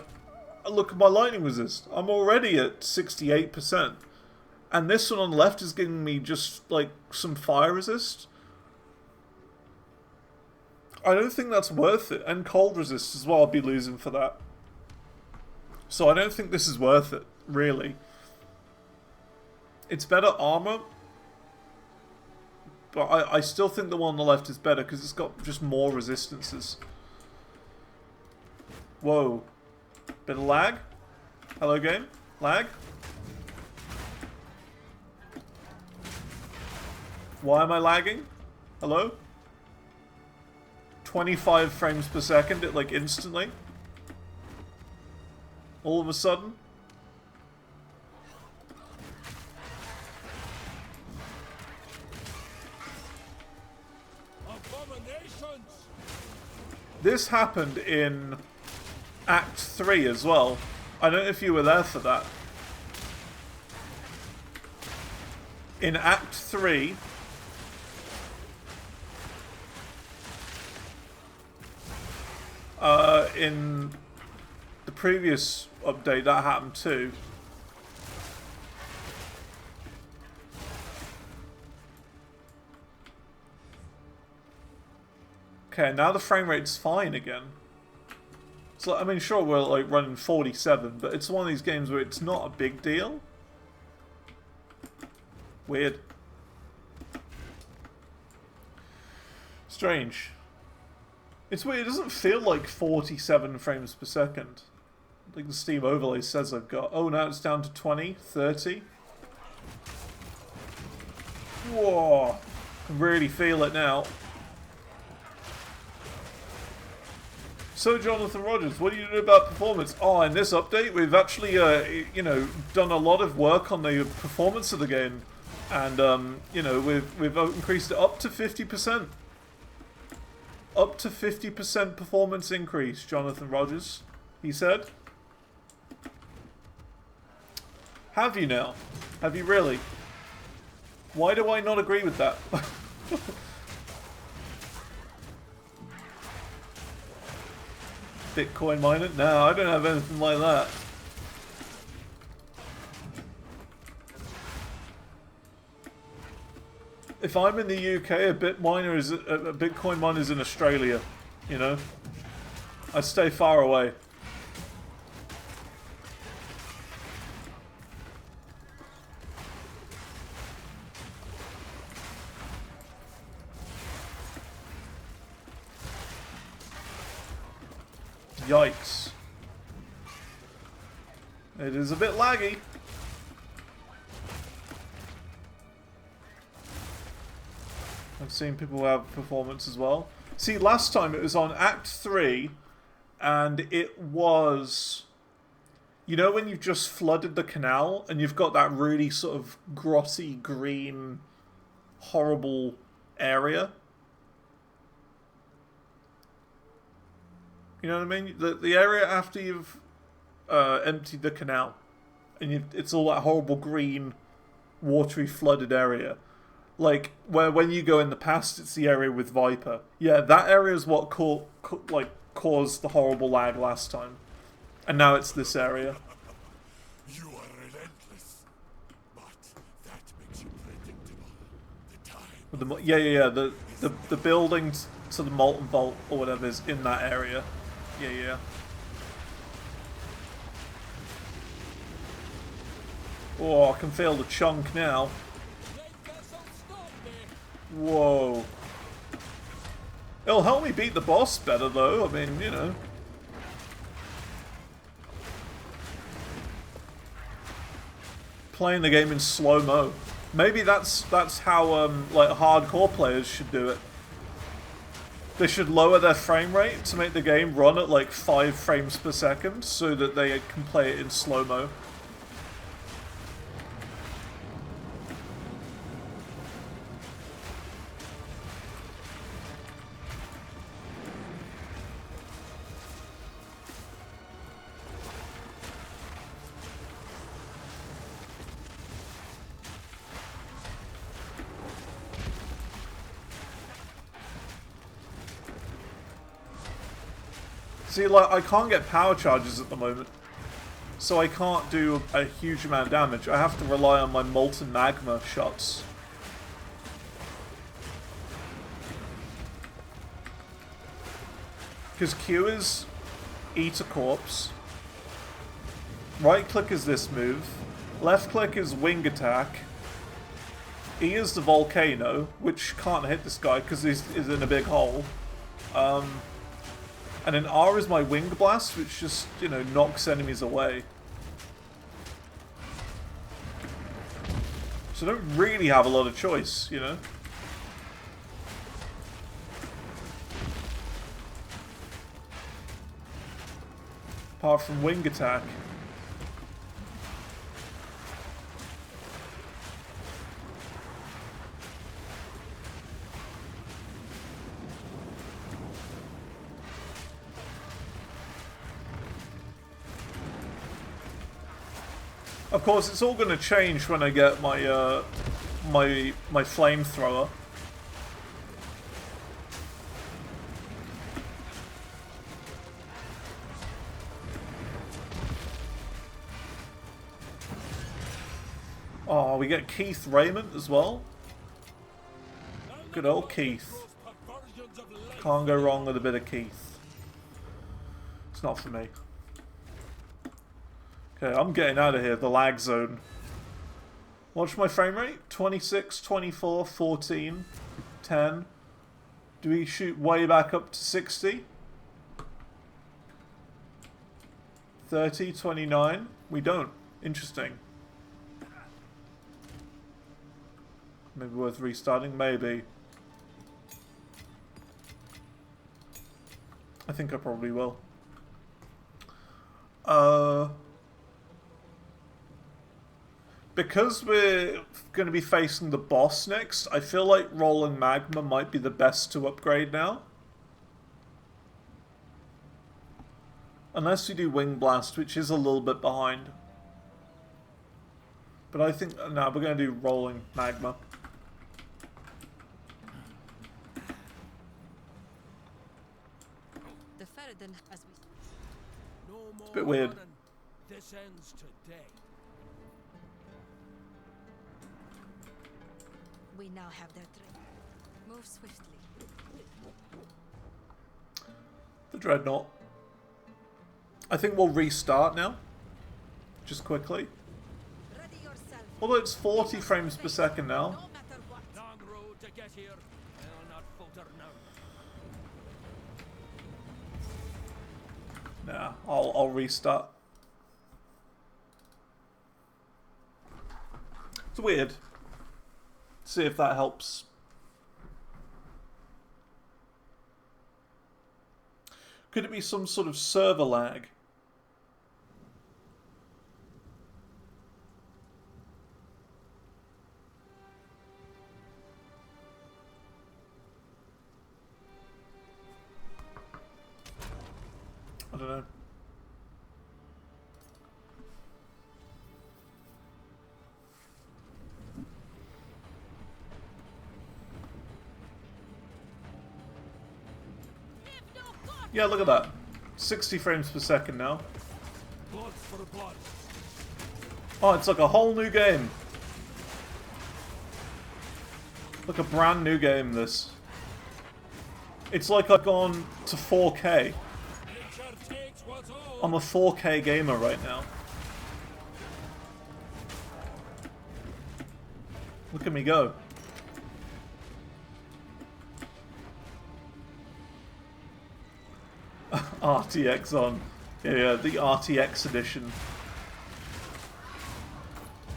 look at my lightning resist. I'm already at 68%, and this one on the left is giving me just like some fire resist. I don't think that's worth it, and cold resist as well. I'll be losing for that. So I don't think this is worth it, really. It's better armor, but I still think the one on the left is better because it's got just more resistances. Whoa. Bit of lag. Hello, game. Lag. Why am I lagging? Hello? 25 frames per second, it like instantly. All of a sudden. Abominations! This happened in Act 3 as well. I don't know if you were there for that. In Act 3, in the previous update, that happened too. Okay, now the frame rate's fine again. So, I mean, sure, we're like running 47, but it's one of these games where it's not a big deal. Weird. Strange. It's weird, it doesn't feel like 47 frames per second. Like the Steam overlay says I've got. Oh, now it's down to 20, 30. Whoa. I can really feel it now. So, Jonathan Rogers, what do you do about performance? Oh, in this update, we've actually, you know, done a lot of work on the performance of the game. And, you know, we've increased it up to 50%. Up to 50% performance increase, Jonathan Rogers, he said. Have you now? Have you really? Why do I not agree with that? Bitcoin miner? No, I don't have anything like that. If I'm in the UK, a Bitcoin miner is in Australia, you know? I stay far away. Yikes. It is a bit laggy. I've seen people have performance as well. See, last time it was on Act 3, and it was... You know when you've just flooded the canal, and you've got that really sort of grotty, green, horrible area? You know what I mean? The area after you've emptied the canal, and it's all that horrible green, watery, flooded area. Like, where when you go in the past, it's the area with Viper. Yeah, that area is what caused the horrible lag last time. And now it's this area. You are relentless, but that makes you predictable. The time. The building to the Molten Vault, or whatever, is in that area. Yeah. Oh, I can feel the chunk now. Whoa. It'll help me beat the boss better, though. I mean, you know. Playing the game in slow-mo. Maybe that's how, like, hardcore players should do it. They should lower their frame rate to make the game run at, like, 5 frames per second so that they can play it in slow-mo. See, like, I can't get power charges at the moment, so I can't do a huge amount of damage. I have to rely on my molten magma shots. Because Q is eat a corpse, right click is this move, left click is wing attack, E is the volcano, which can't hit this guy because he's in a big hole. And then R is my wing blast, which just, you know, knocks enemies away. So I don't really have a lot of choice, you know? Apart from wing attack. Of course, it's all going to change when I get my my flamethrower. Oh, we get Keith Raymond as well. Good old Keith. Can't go wrong with a bit of Keith. It's not for me. Okay, I'm getting out of here, the lag zone. Watch my frame rate. 26, 24, 14, 10. Do we shoot way back up to 60? 30, 29? We don't. Interesting. Maybe worth restarting? Maybe. I think I probably will. Because we're going to be facing the boss next, I feel like Rolling Magma might be the best to upgrade now. Unless we do Wing Blast, which is a little bit behind. But I think, no, we're going to do Rolling Magma. The Ferryden has It's a bit weird. This ends today. We now have their train. Move swiftly. The Dreadnought. I think we'll restart now. Just quickly. Ready yourself. Although it's 40 frames per second now. No matter what. Long road to get here. I'll not falter now. Nah, I'll restart. It's weird. See if that helps. Could it be some sort of server lag? I don't know. Yeah, look at that. 60 frames per second now. Blood for blood. Oh, it's like a whole new game. Like a brand new game, this. It's like I've gone to 4K. Nature takes what's all. I'm a 4K gamer right now. Look at me go. RTX on. Yeah, the RTX edition.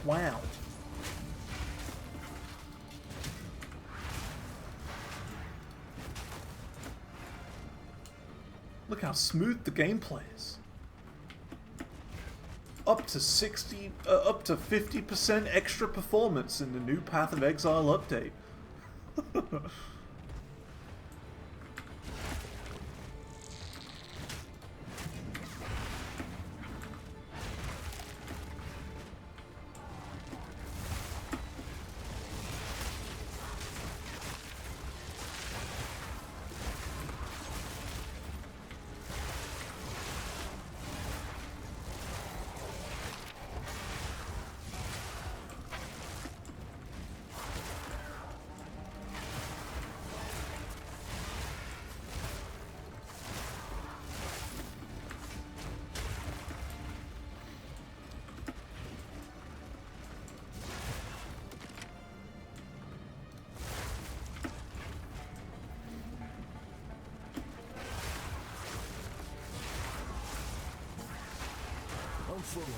Wow. Look how smooth the gameplay is. Up to 50% extra performance in the new Path of Exile update. I'm full up.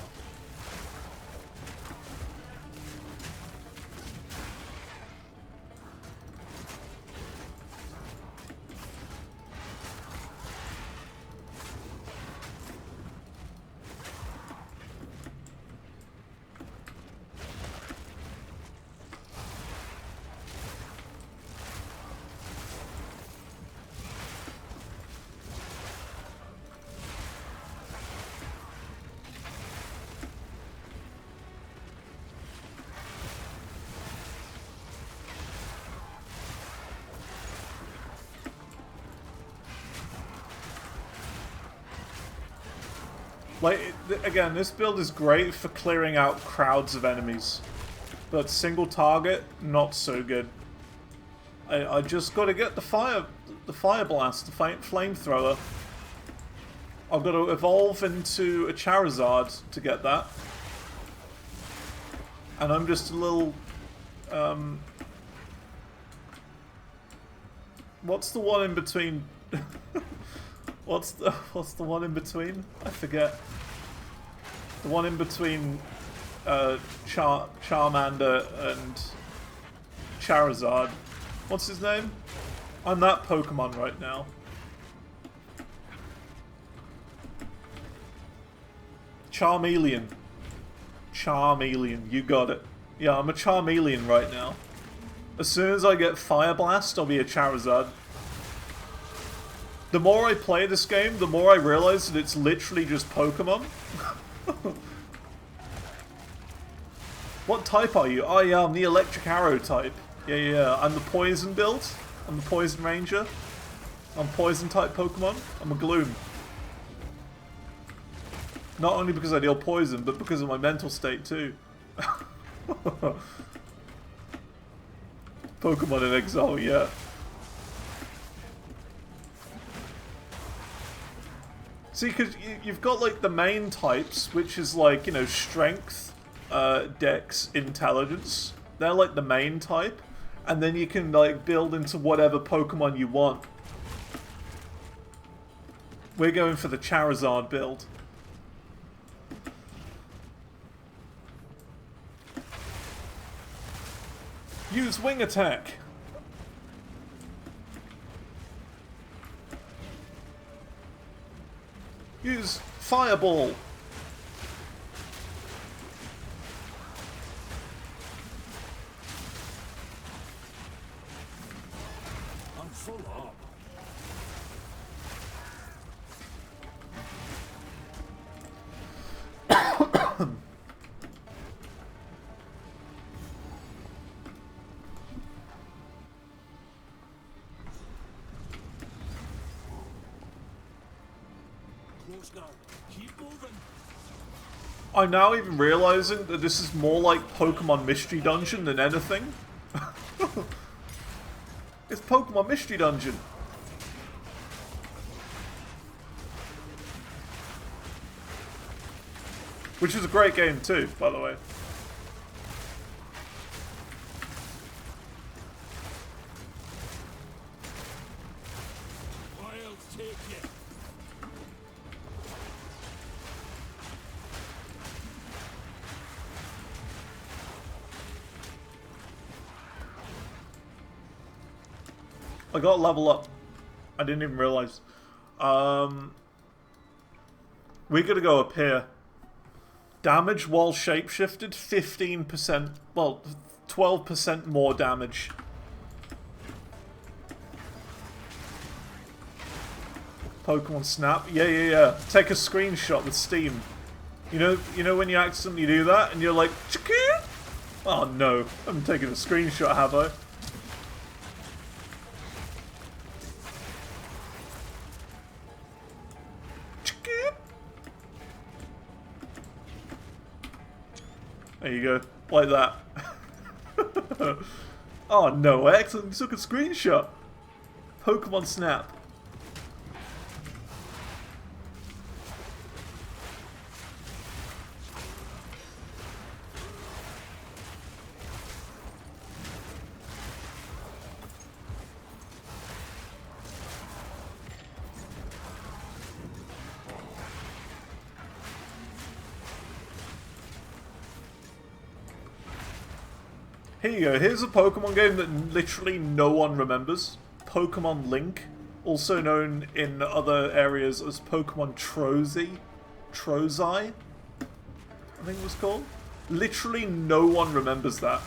Like, again, this build is great for clearing out crowds of enemies. But single target, not so good. I just got to get the fire blast, the flamethrower. I've got to evolve into a Charizard to get that. And I'm just a little... what's the one in between? What's the one in between? I forget. The one in between Charmander and Charizard. What's his name? I'm that Pokemon right now. Charmeleon. Charmeleon, you got it. Yeah, I'm a Charmeleon right now. As soon as I get Fire Blast, I'll be a Charizard. The more I play this game, the more I realize that it's literally just Pokemon. What type are you? Oh yeah, I'm the Electric Arrow type. Yeah. I'm the Poison build. I'm the Poison Ranger. I'm Poison type Pokemon. I'm a Gloom. Not only because I deal poison, but because of my mental state too. Pokemon in Exile, yeah. See, because you've got like the main types, which is like, you know, Strength, Dex, Intelligence. They're like the main type. And then you can like build into whatever Pokemon you want. We're going for the Charizard build. Use Wing Attack. Use Fireball. I'm full up. Close now. Keep moving. I'm now even realizing that this is more like Pokemon Mystery Dungeon than anything. It's Pokemon Mystery Dungeon. Which is a great game too, by the way. I'll take you. I got level up. I didn't even realize. We gotta go up here. Damage while shapeshifted, 15%. Well, 12% more damage. Pokemon Snap. Yeah. Take a screenshot with Steam. You know when you accidentally do that and you're like, Chikoo? Oh no, I haven't taken a screenshot, have I? There you go, like that. Oh no, I accidentally took a screenshot. Pokemon Snap. Here you go, here's a Pokemon game that literally no one remembers. Pokemon Link, also known in other areas as Pokemon Trozei, I think it was called. Literally no one remembers that.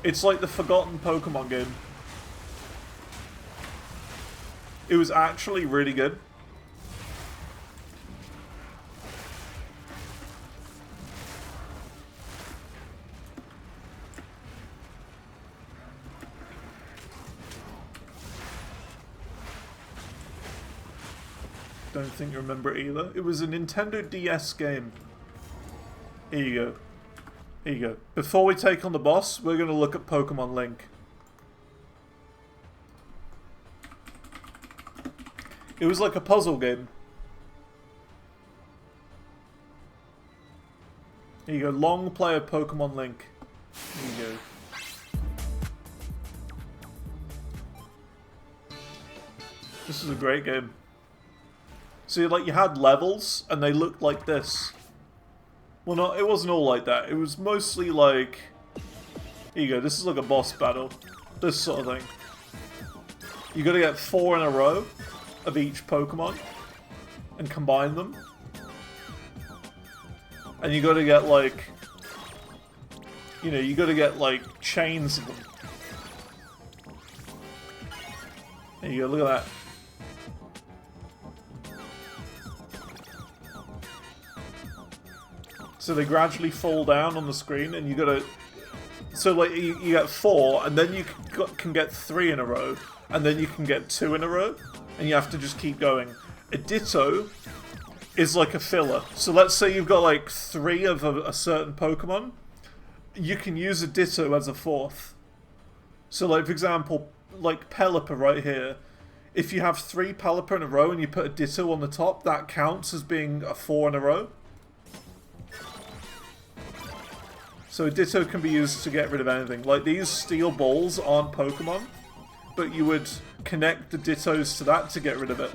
It's like the forgotten Pokemon game. It was actually really good. Don't think you remember it either. It was a Nintendo DS game. Here you go. Here you go. Before we take on the boss, we're going to look at Pokemon Link. It was like a puzzle game. Here you go. Long play of Pokemon Link. Here you go. This is a great game. See, like, you had levels, and they looked like this. Well, no, it wasn't all like that. It was mostly like... Here you go, this is like a boss battle. This sort of thing. You gotta get 4 in a row of each Pokemon, and combine them. And you gotta get, like... You know, you gotta get, like, chains of them. There you go, look at that. So they gradually fall down on the screen, and you gotta... So, like, you get 4, and then you can get 3 in a row, and then you can get 2 in a row, and you have to just keep going. A Ditto is like a filler. So let's say you've got, like, 3 of a certain Pokemon, you can use a Ditto as a 4th. So, like, for example, like Pelipper right here, if you have 3 Pelipper in a row and you put a Ditto on the top, that counts as being a 4 in a row. So a Ditto can be used to get rid of anything. Like, these steel balls aren't Pokemon, but you would connect the Dittos to that to get rid of it.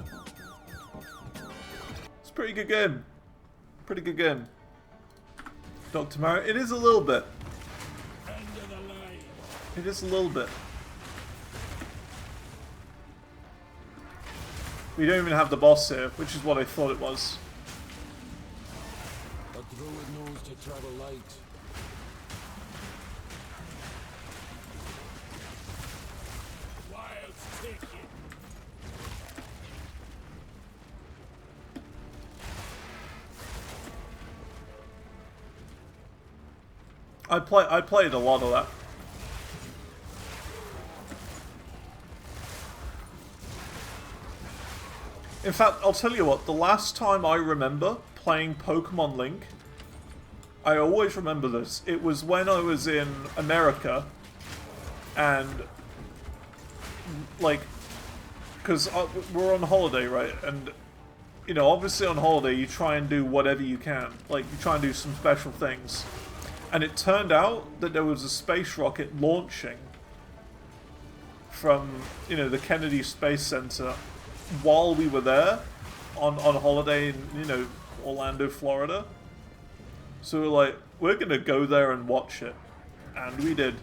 It's a pretty good game. Pretty good game. Dr. Mario, it is a little bit. It is a little bit. We don't even have the boss here, which is what I thought it was. A druid knows to travel light. I played a lot of that. In fact, I'll tell you what, the last time I remember playing Pokemon Link, I always remember this, it was when I was in America, and, like, because we're on holiday, right, and, you know, obviously on holiday you try and do whatever you can, like, you try and do some special things. And it turned out that there was a space rocket launching from, you know, the Kennedy Space Center while we were there on holiday in, you know, Orlando, Florida. So we're like, we're going to go there and watch it. And we did.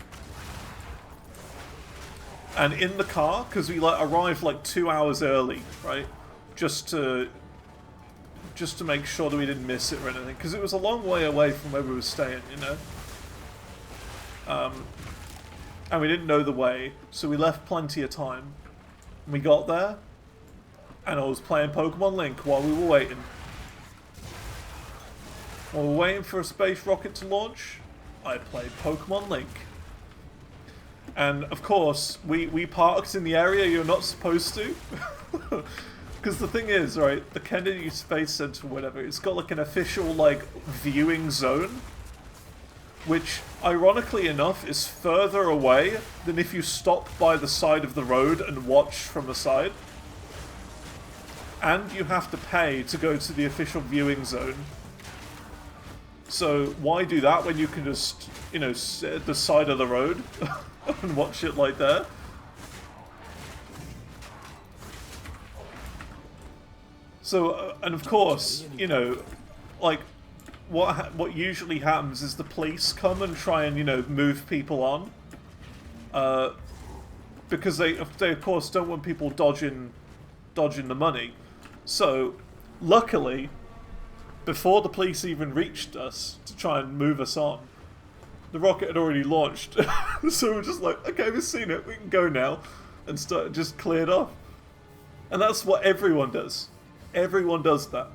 And in the car, because we like arrived like 2 hours early, right? Just to make sure that we didn't miss it or anything, because it was a long way away from where we were staying, you know? And we didn't know the way, so we left plenty of time. And we got there, and I was playing Pokemon Link while we were waiting. While we were waiting for a space rocket to launch, I played Pokemon Link. And, of course, we parked in the area you're not supposed to. Because the thing is, right, the Kennedy Space Center or whatever, it's got like an official, like, viewing zone, which, ironically enough, is further away than if you stop by the side of the road and watch from the side. And you have to pay to go to the official viewing zone. So why do that when you can just, you know, sit at the side of the road and watch it like that? So, and of course, you know, like, what usually happens is the police come and try and, you know, move people on. Because they of course don't want people dodging the money. So, luckily, before the police even reached us to try and move us on, the rocket had already launched. So we're just like, okay, we've seen it, we can go now. And just cleared off. And that's what everyone does. Everyone does that.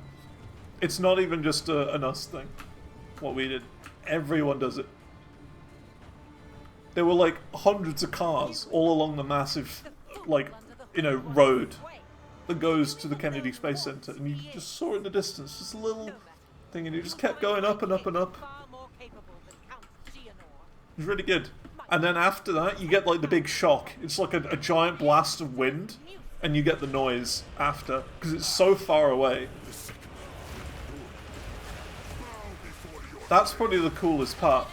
It's not even just an us thing, what we did. Everyone does it. There were like hundreds of cars all along the massive, like, you know, road. that goes to the Kennedy Space Center, and you just saw it in the distance, just a little thing, and you just kept going up and up and up. Far more capable than Count Geonor. It was really good. And then after that, you get like the big shock. It's like a giant blast of wind, and you get the noise after, because it's so far away. That's probably the coolest part,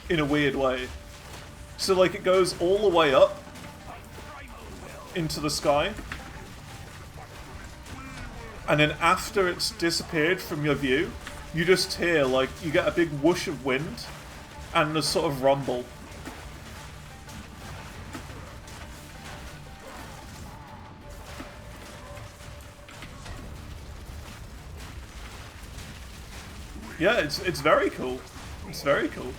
in a weird way. So like it goes all the way up into the sky, and then after it's disappeared from your view, you just hear like, you get a big whoosh of wind and a sort of rumble. Yeah, it's very cool. It's very cool.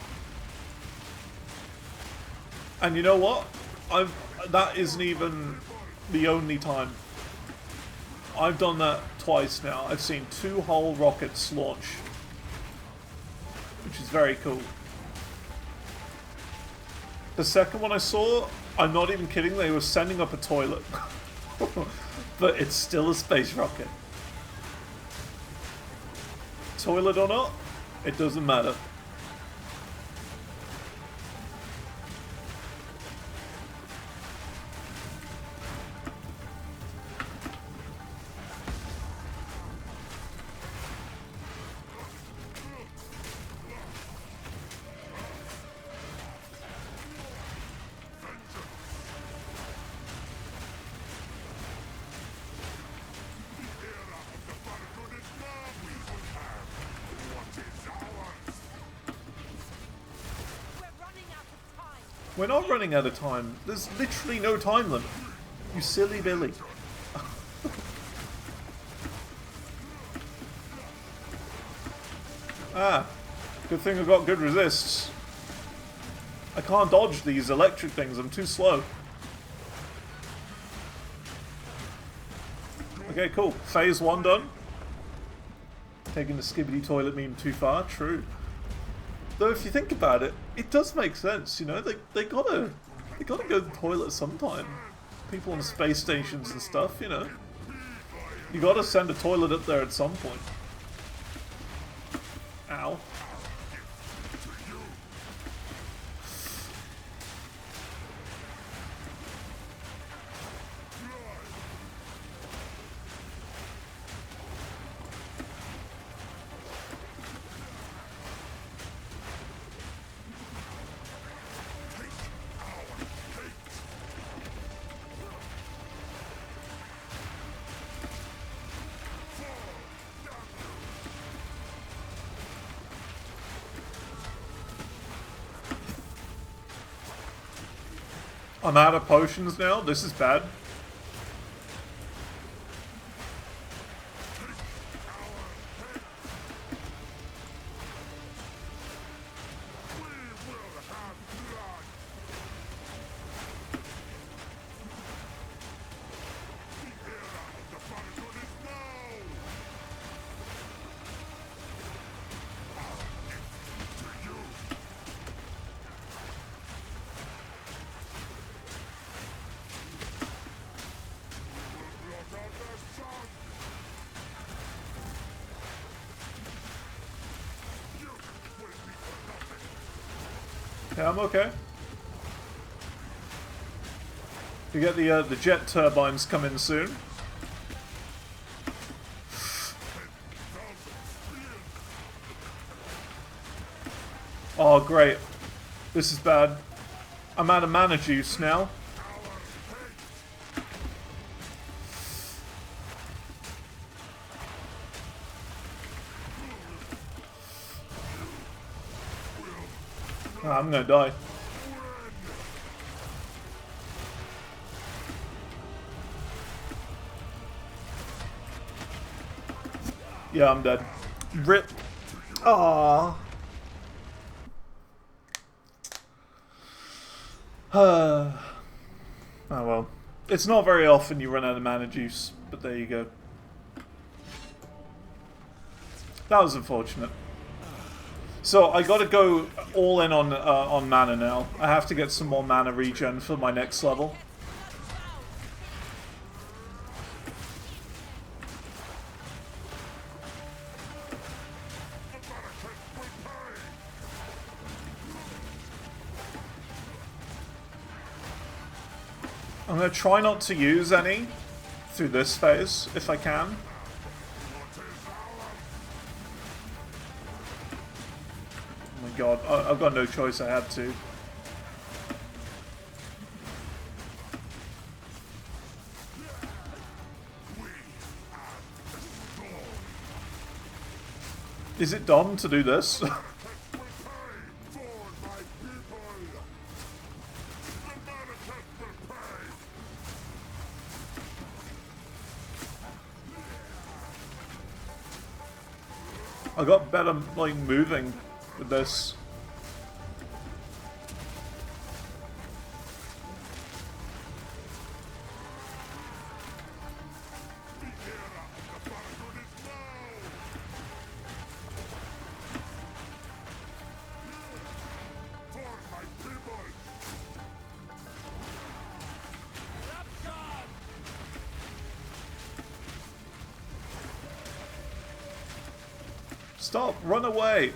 And you know what? That isn't even the only time. I've done that twice now. I've seen 2 whole rockets launch, which is very cool. The second one I saw, I'm not even kidding, they were sending up a toilet. But it's still a space rocket. Toilet or not, it doesn't matter. We're not running out of time. There's literally no time limit. You silly Billy. Ah, good thing I've got good resists. I can't dodge these electric things, I'm too slow. Okay, cool. Phase 1 done. Taking the skibbity toilet meme too far, true. Though if you think about it, it does make sense, you know, they gotta go to the toilet sometime. People on space stations and stuff, you know. You gotta send a toilet up there at some point. Ow. I'm out of potions now. This is bad. Yeah, I'm okay. You get the jet turbines coming soon. Oh, great. This is bad. I'm out of mana juice now. I'm gonna die. Yeah, I'm dead. Rip. Aww. Oh well. It's not very often you run out of mana juice, but there you go. That was unfortunate. So I gotta go all in on mana now. I have to get some more mana regen for my next level. I'm going to try not to use any through this phase, if I can. Oh my god, I've got no choice, I had to. Is it dumb to do this? I got better, like, moving with this. Stop! Run away!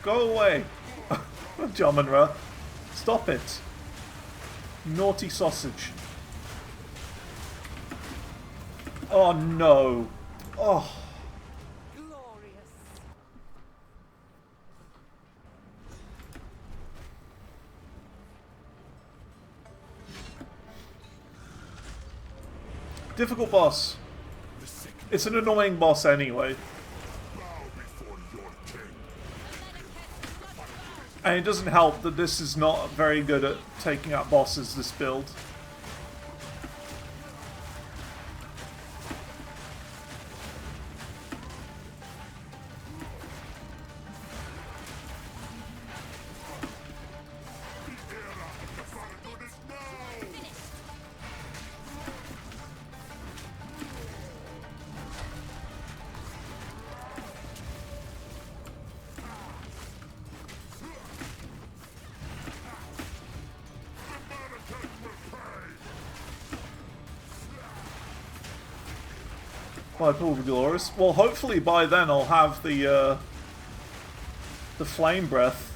Go away! Jamanra, stop it! Naughty sausage. Oh no! Oh! Glorious. Difficult boss. It's an annoying boss anyway. And it doesn't help that this is not very good at taking out bosses, this build. By Glorious. Well, hopefully by then I'll have the flame breath.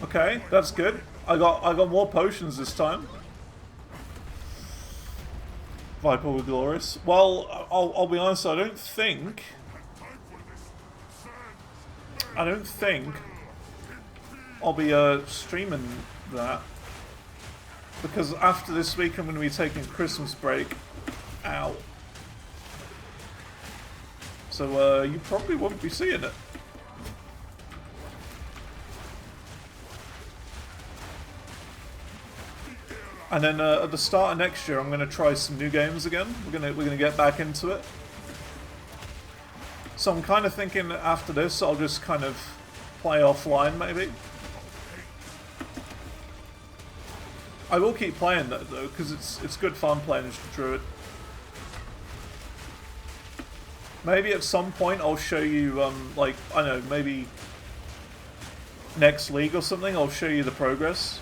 Okay, that's good. I got more potions this time. Viper with Glorious. Well, I'll be honest. I don't think I'll be streaming that, because after this week I'm going to be taking a Christmas break out. So you probably won't be seeing it. And then at the start of next year, I'm going to try some new games again. We're gonna get back into it. So I'm kind of thinking after this, I'll just kind of play offline, maybe. I will keep playing that though, because it's good fun playing as Druid. Maybe at some point I'll show you, like, I don't know, maybe next league or something. I'll show you the progress.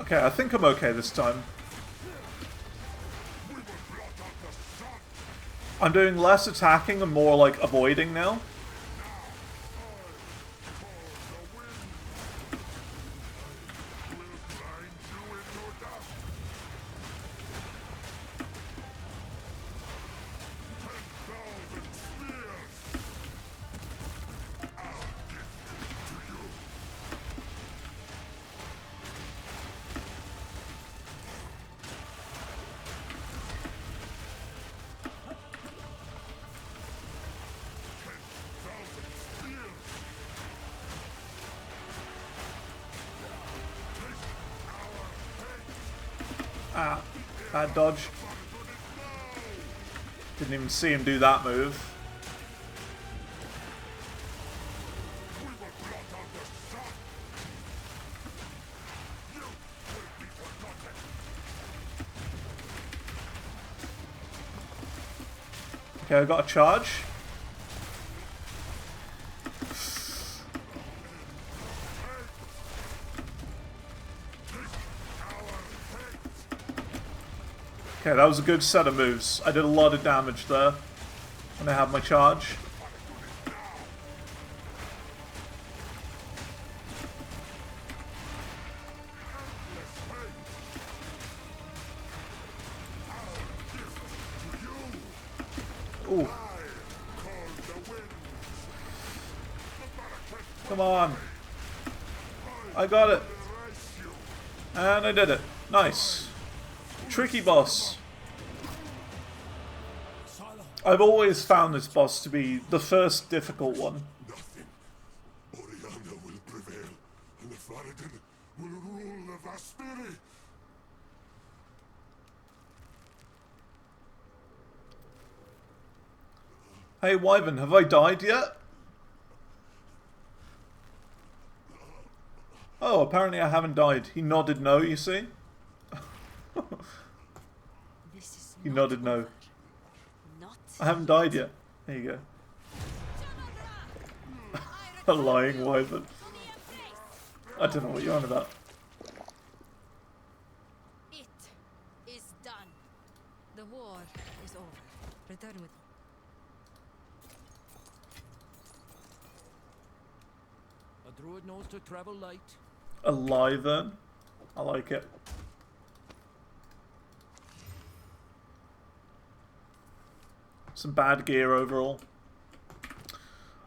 Okay, I think I'm okay this time. I'm doing less attacking and more, like, avoiding now. Ah, bad dodge. Didn't even see him do that move. Okay, I got a charge. Okay, that was a good set of moves. I did a lot of damage there when I had my charge. Ooh. Come on. I got it. And I did it. Nice. Tricky boss. I've always found this boss to be the first difficult one. Nothing. Oriana will prevail, and the Faradin will rule the Vaspiri. Hey Wyvern, have I died yet? Oh, apparently I haven't died. He nodded no, you see? He nodded no. I haven't died yet. There you go. A lying Wyvern. I don't know what you're on about. It is done. The war is over. Return with me. A druid knows to travel light. A Wyvern. I like it. Some bad gear overall.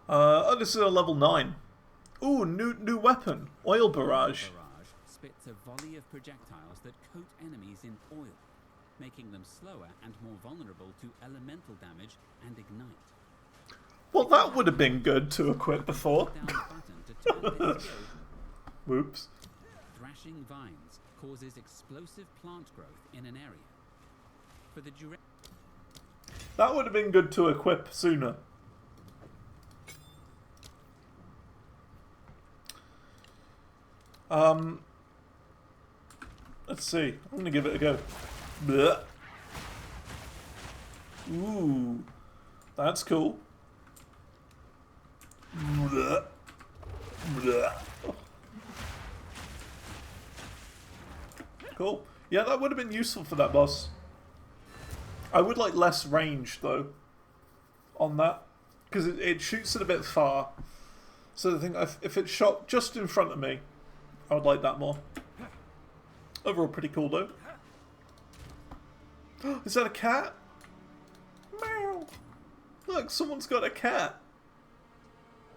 Oh, this is a level 9. Ooh, new weapon. Oil barrage. Barrage spits a volley of projectiles that coat enemies in oil, making them slower and more vulnerable to elemental damage and ignite. Well, that would have been good to equip before. Down the button to turn this skill. Whoops. Thrashing vines causes explosive plant growth in an area. For the duration. That would have been good to equip sooner. Let's see. I'm gonna give it a go. Blech. Ooh, that's cool. Blech. Blech. Cool. Yeah, that would have been useful for that boss. I would like less range though on that, because it shoots it a bit far. So the thing, if it shot just in front of me, I would like that more. Overall, pretty cool though. Is that a cat? Meow. Look, someone's got a cat.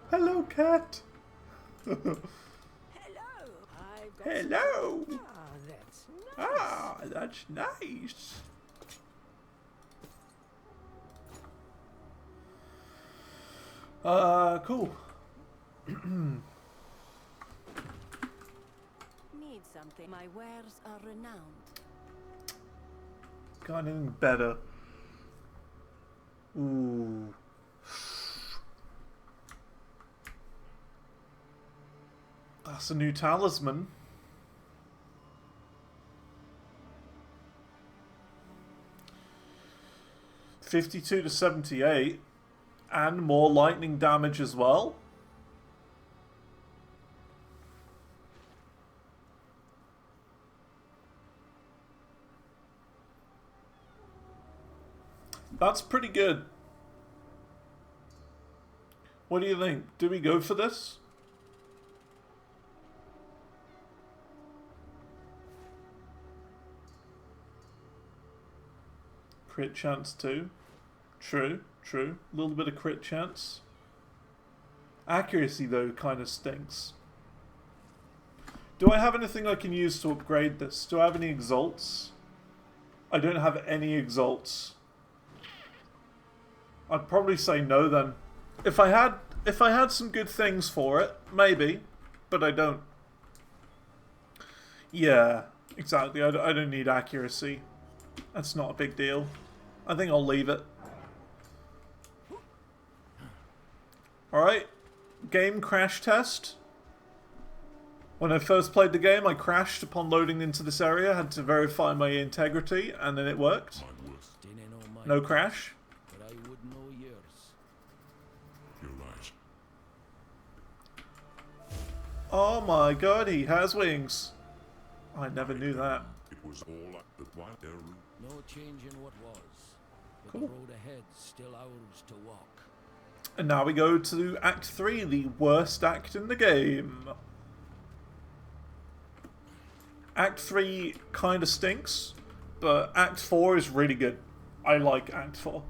Hello, cat. Hello. I've got Hello. Ah, that's nice. Ah, that's nice. Cool. Need something. My wares are renowned. Got anything better? Ooh. That's a new talisman. $52 to $78, and more lightning damage as well. That's pretty good. What do you think? Do we go for this? Crit chance too. True, true. A little bit of crit chance. Accuracy though kind of stinks. Do I have anything I can use to upgrade this? Do I have any exalts? I don't have any exalts. I'd probably say no then. If I had some good things for it, maybe, but I don't. Yeah, Exactly, I don't need accuracy. That's not a big deal. I think I'll leave it. Alright, game crash test. When I first played the game, I crashed upon loading into this area, had to verify my integrity, and then it worked. No crash. But I would know yours. You're right. Oh my god, he has wings. I never knew that. It was all at the white arrow. No change in what was. But Cool. the road ahead still ours to walk. And now we go to Act 3, the worst act in the game. Act 3 kinda stinks, but Act 4 is really good. I like Act 4.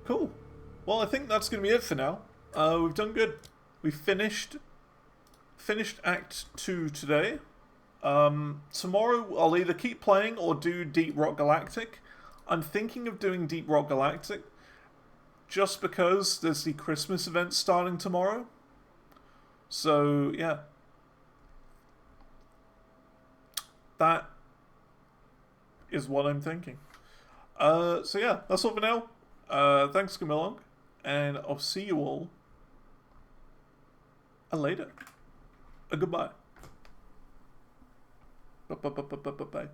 Cool. Well, I think that's going to be it for now. We've done good. We finished Act 2 today. Tomorrow I'll either keep playing or do Deep Rock Galactic. I'm thinking of doing Deep Rock Galactic just because there's the Christmas event starting tomorrow. So, yeah. That is what I'm thinking. So yeah, that's all for now. Thanks for coming along, and I'll see you all later. Goodbye. Bye.